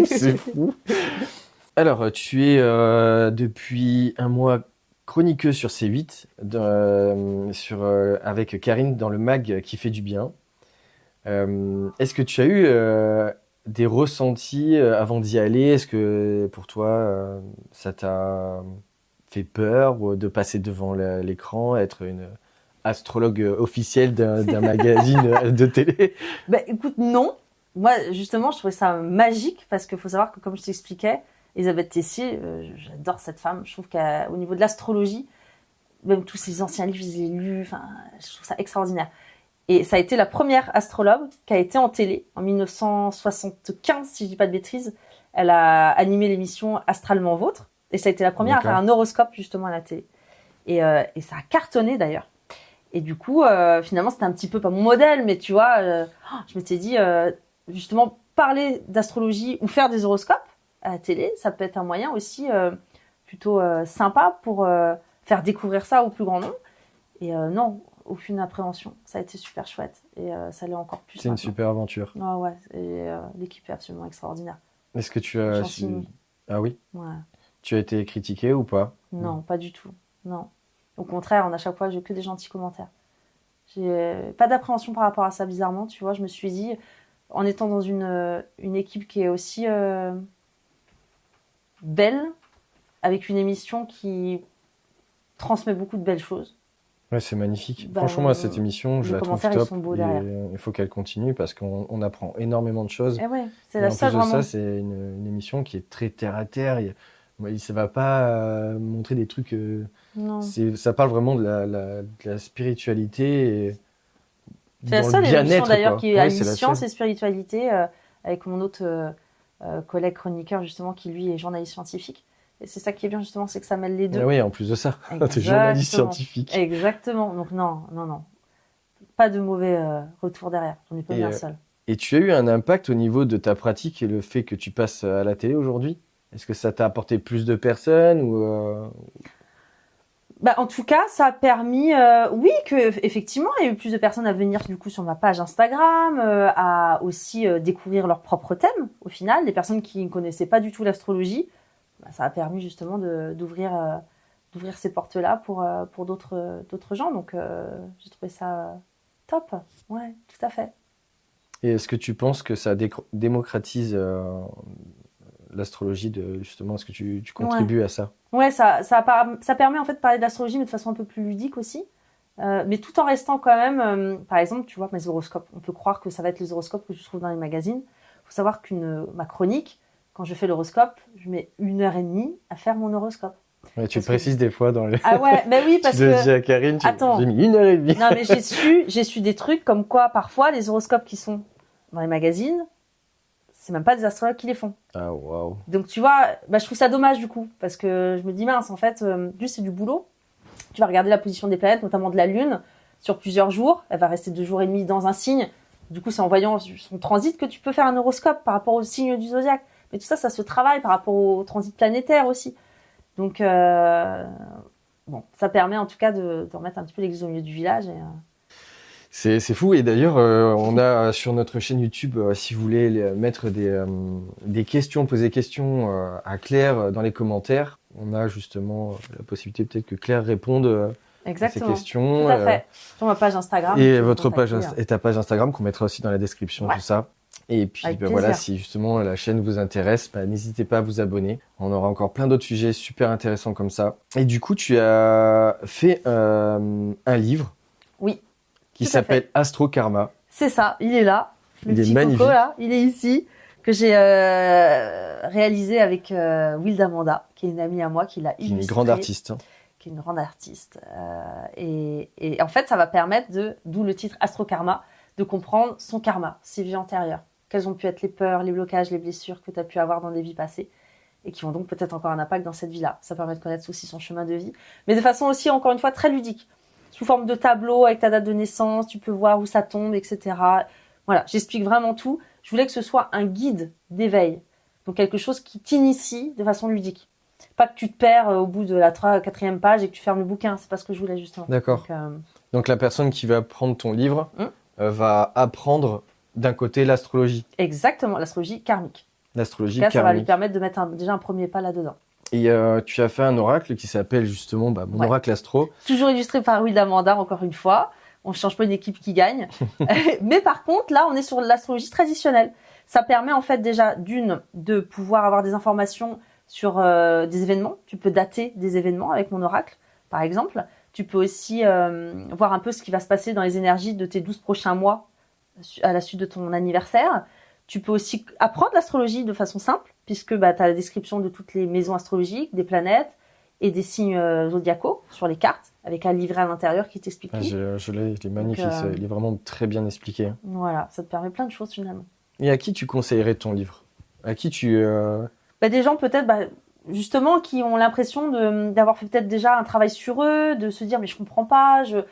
c'est fou. Alors, tu es depuis un mois chroniqueuse sur C8, avec Karine dans le mag qui fait du bien. Est-ce que tu as eu des ressentis avant d'y aller? Est-ce que pour toi, ça t'a fait peur de passer devant l'écran, être une astrologue officielle d'un magazine de télé? Bah, écoute, non. Moi, justement, je trouvais ça magique parce qu'il faut savoir que, comme je t'expliquais, Elisabeth Tessier, j'adore cette femme. Je trouve qu'au niveau de l'astrologie, même tous ces anciens livres, je les ai lus. Enfin, je trouve ça extraordinaire. Et ça a été la première astrologue qui a été en télé en 1975, si je dis pas de bêtises. Elle a animé l'émission Astralement Vôtre. Et ça a été la première à faire un horoscope justement à la télé. Et ça a cartonné d'ailleurs. Et du coup, finalement, c'était un petit peu pas mon modèle, mais tu vois, je m'étais dit, justement, parler d'astrologie ou faire des horoscopes à la télé, ça peut être un moyen aussi plutôt sympa pour faire découvrir ça au plus grand nombre. Et non, aucune appréhension. Ça a été super chouette. Et ça l'est encore plus. C'est une super aventure. Ah ouais, et l'équipe est absolument extraordinaire. Est-ce que tu as... Ah oui? Ouais. Tu as été critiqué ou pas? Non, pas du tout. Non. Au contraire, à chaque fois, j'ai que des gentils commentaires. J'ai pas d'appréhension par rapport à ça, bizarrement. Tu vois, je me suis dit, en étant dans une équipe qui est aussi belle, avec une émission qui transmet beaucoup de belles choses. Ouais, c'est magnifique. Franchement, moi, cette émission, je la trouve top. Ils sont beaux derrière. Il faut qu'elle continue parce qu'on apprend énormément de choses. Et ouais, c'est Et la en seule plus de vraiment. ça, c'est une émission qui est très terre à terre. Ça va pas montrer des trucs. Non. Ça parle vraiment de la spiritualité. Et c'est la dans seule le bien-être, émission d'ailleurs quoi. qui Ouais, allie c'est la science seule. et spiritualité avec mon autre collègue chroniqueur justement qui lui est journaliste scientifique. Et c'est ça qui est bien justement, c'est que ça mêle les deux. Ah oui, en plus de ça, t'es Exactement. journaliste scientifique. Exactement. Donc non. Pas de mauvais retour derrière. J'en ai pas eu un seul. Et tu as eu un impact au niveau de ta pratique et le fait que tu passes à la télé aujourd'hui? Est-ce que ça t'a apporté plus de personnes ou Bah, en tout cas, ça a permis, oui, que effectivement, il y a eu plus de personnes à venir du coup sur ma page Instagram, à aussi découvrir leurs propres thèmes. Au final, des personnes qui ne connaissaient pas du tout l'astrologie, bah, ça a permis justement d'ouvrir ces portes-là pour d'autres gens. Donc, j'ai trouvé ça top. Ouais, tout à fait. Et est-ce que tu penses que ça démocratise l'astrologie justement, est-ce que tu contribues à ça? Ouais, ça permet en fait de parler d'astrologie, mais de façon un peu plus ludique aussi. Mais tout en restant quand même, par exemple, tu vois, mes horoscopes. On peut croire que ça va être les horoscopes que je trouve dans les magazines. Il faut savoir ma chronique, quand je fais l'horoscope, je mets 1h30 à faire mon horoscope. Ouais, tu le précises des fois dans les... Ah ouais, mais oui, parce tu le que... dis à Karine, Attends. j'ai mis 1h30. Non, mais j'ai su des trucs comme quoi, parfois, les horoscopes qui sont dans les magazines, c'est même pas des astrologues qui les font. Ah, waouh. Donc, tu vois, bah, je trouve ça dommage, du coup, parce que je me dis, mince, en fait, juste, c'est du boulot. Tu vas regarder la position des planètes, notamment de la Lune, sur plusieurs jours. Elle va rester 2 jours et demi dans un signe. Du coup, c'est en voyant son transit que tu peux faire un horoscope par rapport au signe du zodiaque. Mais tout ça, ça se travaille par rapport au transit planétaire aussi. Donc, bon, ça permet en tout cas de remettre un petit peu l'église au milieu du village. C'est fou. Et d'ailleurs, on a sur notre chaîne YouTube, si vous voulez mettre des questions, poser des questions à Claire dans les commentaires, on a justement la possibilité peut-être que Claire réponde à ces questions. Tout à fait. Sur ma page Instagram. Et ta page Instagram qu'on mettra aussi dans la description, tout ça. Et puis voilà, si justement la chaîne vous intéresse, n'hésitez pas à vous abonner. On aura encore plein d'autres sujets super intéressants comme ça. Et du coup, tu as fait un livre. Oui. Qui s'appelle Astro Karma. C'est ça, il est là. Il est magnifique. Coco, là, il est ici, que j'ai réalisé avec Will Damanda, qui est une amie à moi, qui l'a illustré. Qui est une grande artiste. Qui est une grande artiste. Et en fait, ça va permettre d'où le titre Astro Karma, de comprendre son karma, ses vies antérieures. Quelles ont pu être les peurs, les blocages, les blessures que tu as pu avoir dans des vies passées et qui ont donc peut-être encore un impact dans cette vie-là. Ça permet de connaître aussi son chemin de vie, mais de façon aussi, encore une fois, très ludique. Sous forme de tableau, avec ta date de naissance, tu peux voir où ça tombe, etc. Voilà, j'explique vraiment tout. Je voulais que ce soit un guide d'éveil. Donc quelque chose qui t'initie de façon ludique. Pas que tu te perds au bout de la 4e page et que tu fermes le bouquin. C'est pas ce que je voulais justement. D'accord. Donc la personne qui va prendre ton livre va apprendre d'un côté l'astrologie. Exactement, l'astrologie karmique. L'astrologie karmique. Ça va lui permettre de mettre déjà un premier pas là-dedans. Et tu as fait un oracle qui s'appelle justement mon oracle astro. Toujours illustré par Will Damanda, encore une fois. On ne change pas une équipe qui gagne. Mais par contre, là, on est sur l'astrologie traditionnelle. Ça permet en fait déjà de pouvoir avoir des informations sur des événements. Tu peux dater des événements avec mon oracle, par exemple. Tu peux aussi voir un peu ce qui va se passer dans les énergies de tes 12 prochains mois à la suite de ton anniversaire. Tu peux aussi apprendre l'astrologie de façon simple, puisque tu as la description de toutes les maisons astrologiques, des planètes, et des signes zodiacaux sur les cartes, avec un livret à l'intérieur qui t'explique Ah, tout. je l'ai, il est magnifique, Donc, il est vraiment très bien expliqué. Voilà, ça te permet plein de choses finalement. Et à qui tu conseillerais ton livre? À qui tu... Des gens peut-être, justement, qui ont l'impression d'avoir fait peut-être déjà un travail sur eux, de se dire mais je comprends pas, j'ai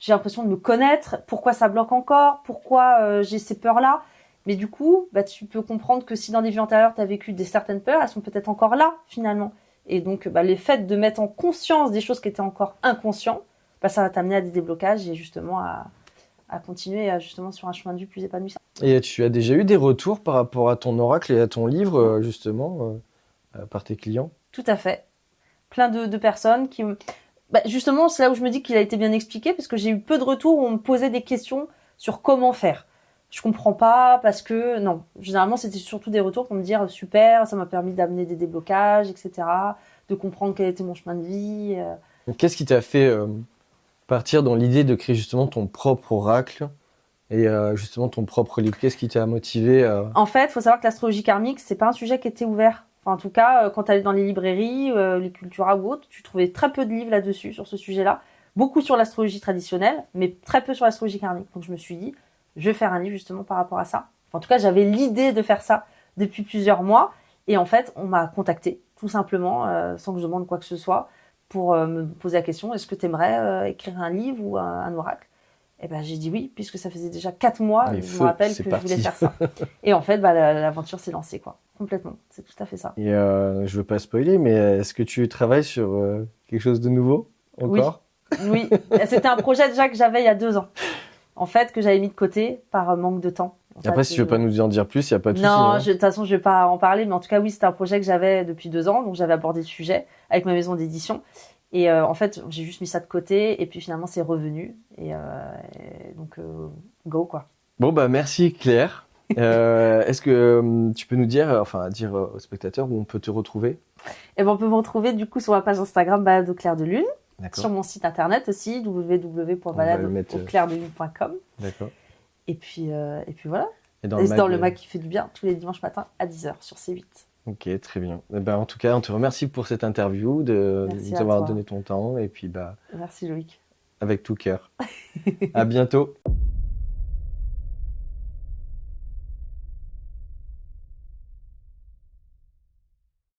l'impression de me connaître, pourquoi ça bloque encore, pourquoi j'ai ces peurs-là. Mais du coup, tu peux comprendre que si dans des vies antérieures, tu as vécu certaines peurs, elles sont peut-être encore là, finalement. Et donc, les faits de mettre en conscience des choses qui étaient encore inconscientes, ça va t'amener à des déblocages et justement à continuer justement sur un chemin de vie plus épanoui. Et tu as déjà eu des retours par rapport à ton oracle et à ton livre, justement, par tes clients? Tout à fait. Plein de personnes qui... justement, c'est là où je me dis qu'il a été bien expliqué, parce que j'ai eu peu de retours où on me posait des questions sur comment faire. Je comprends pas, parce que... Non, généralement, c'était surtout des retours pour me dire « Super, ça m'a permis d'amener des déblocages, etc. » De comprendre quel était mon chemin de vie. Qu'est-ce qui t'a fait partir dans l'idée de créer justement ton propre oracle et justement ton propre livre? Qu'est-ce qui t'a motivé En fait, il faut savoir que l'astrologie karmique, c'est pas un sujet qui était ouvert. Enfin, en tout cas, quand tu allais dans les librairies, les Cultura ou autres, tu trouvais très peu de livres là-dessus, sur ce sujet-là. Beaucoup sur l'astrologie traditionnelle, mais très peu sur l'astrologie karmique. Donc je me suis dit, je vais faire un livre justement par rapport à ça. Enfin, en tout cas, j'avais l'idée de faire ça depuis plusieurs mois. Et en fait, on m'a contacté, tout simplement, sans que je demande quoi que ce soit, pour me poser la question, est-ce que tu aimerais écrire un livre ou un oracle? Et j'ai dit oui, puisque ça faisait déjà 4 mois, je me rappelle que je voulais faire ça. Et en fait, l'aventure s'est lancée, quoi. Complètement. C'est tout à fait ça. Et je veux pas spoiler, mais est-ce que tu travailles sur quelque chose de nouveau encore? Oui. C'était un projet déjà que j'avais il y a 2 ans. En fait, que j'avais mis de côté par manque de temps. Après, si tu veux pas nous en dire plus, il n'y a pas de souci. Non, de toute façon, je vais pas en parler, mais en tout cas, oui, c'était un projet que j'avais depuis 2 ans, donc j'avais abordé le sujet avec ma maison d'édition. Et en fait, j'ai juste mis ça de côté, et puis finalement, c'est revenu. Et donc, go, quoi. Bon, merci Claire. Est-ce que tu peux nous dire aux spectateurs où on peut te retrouver? On peut me retrouver du coup sur ma page Instagram Balade au clair de lune, sur mon site internet aussi, www.baladeauclairdelune.com. D'accord. Et puis voilà. Et dans le mag qui fait du bien, tous les dimanches matins à 10h sur C8. Ok, très bien. En tout cas, on te remercie pour cette interview, de nous avoir donné ton temps. Et puis, merci Loïc. Avec tout cœur. À bientôt.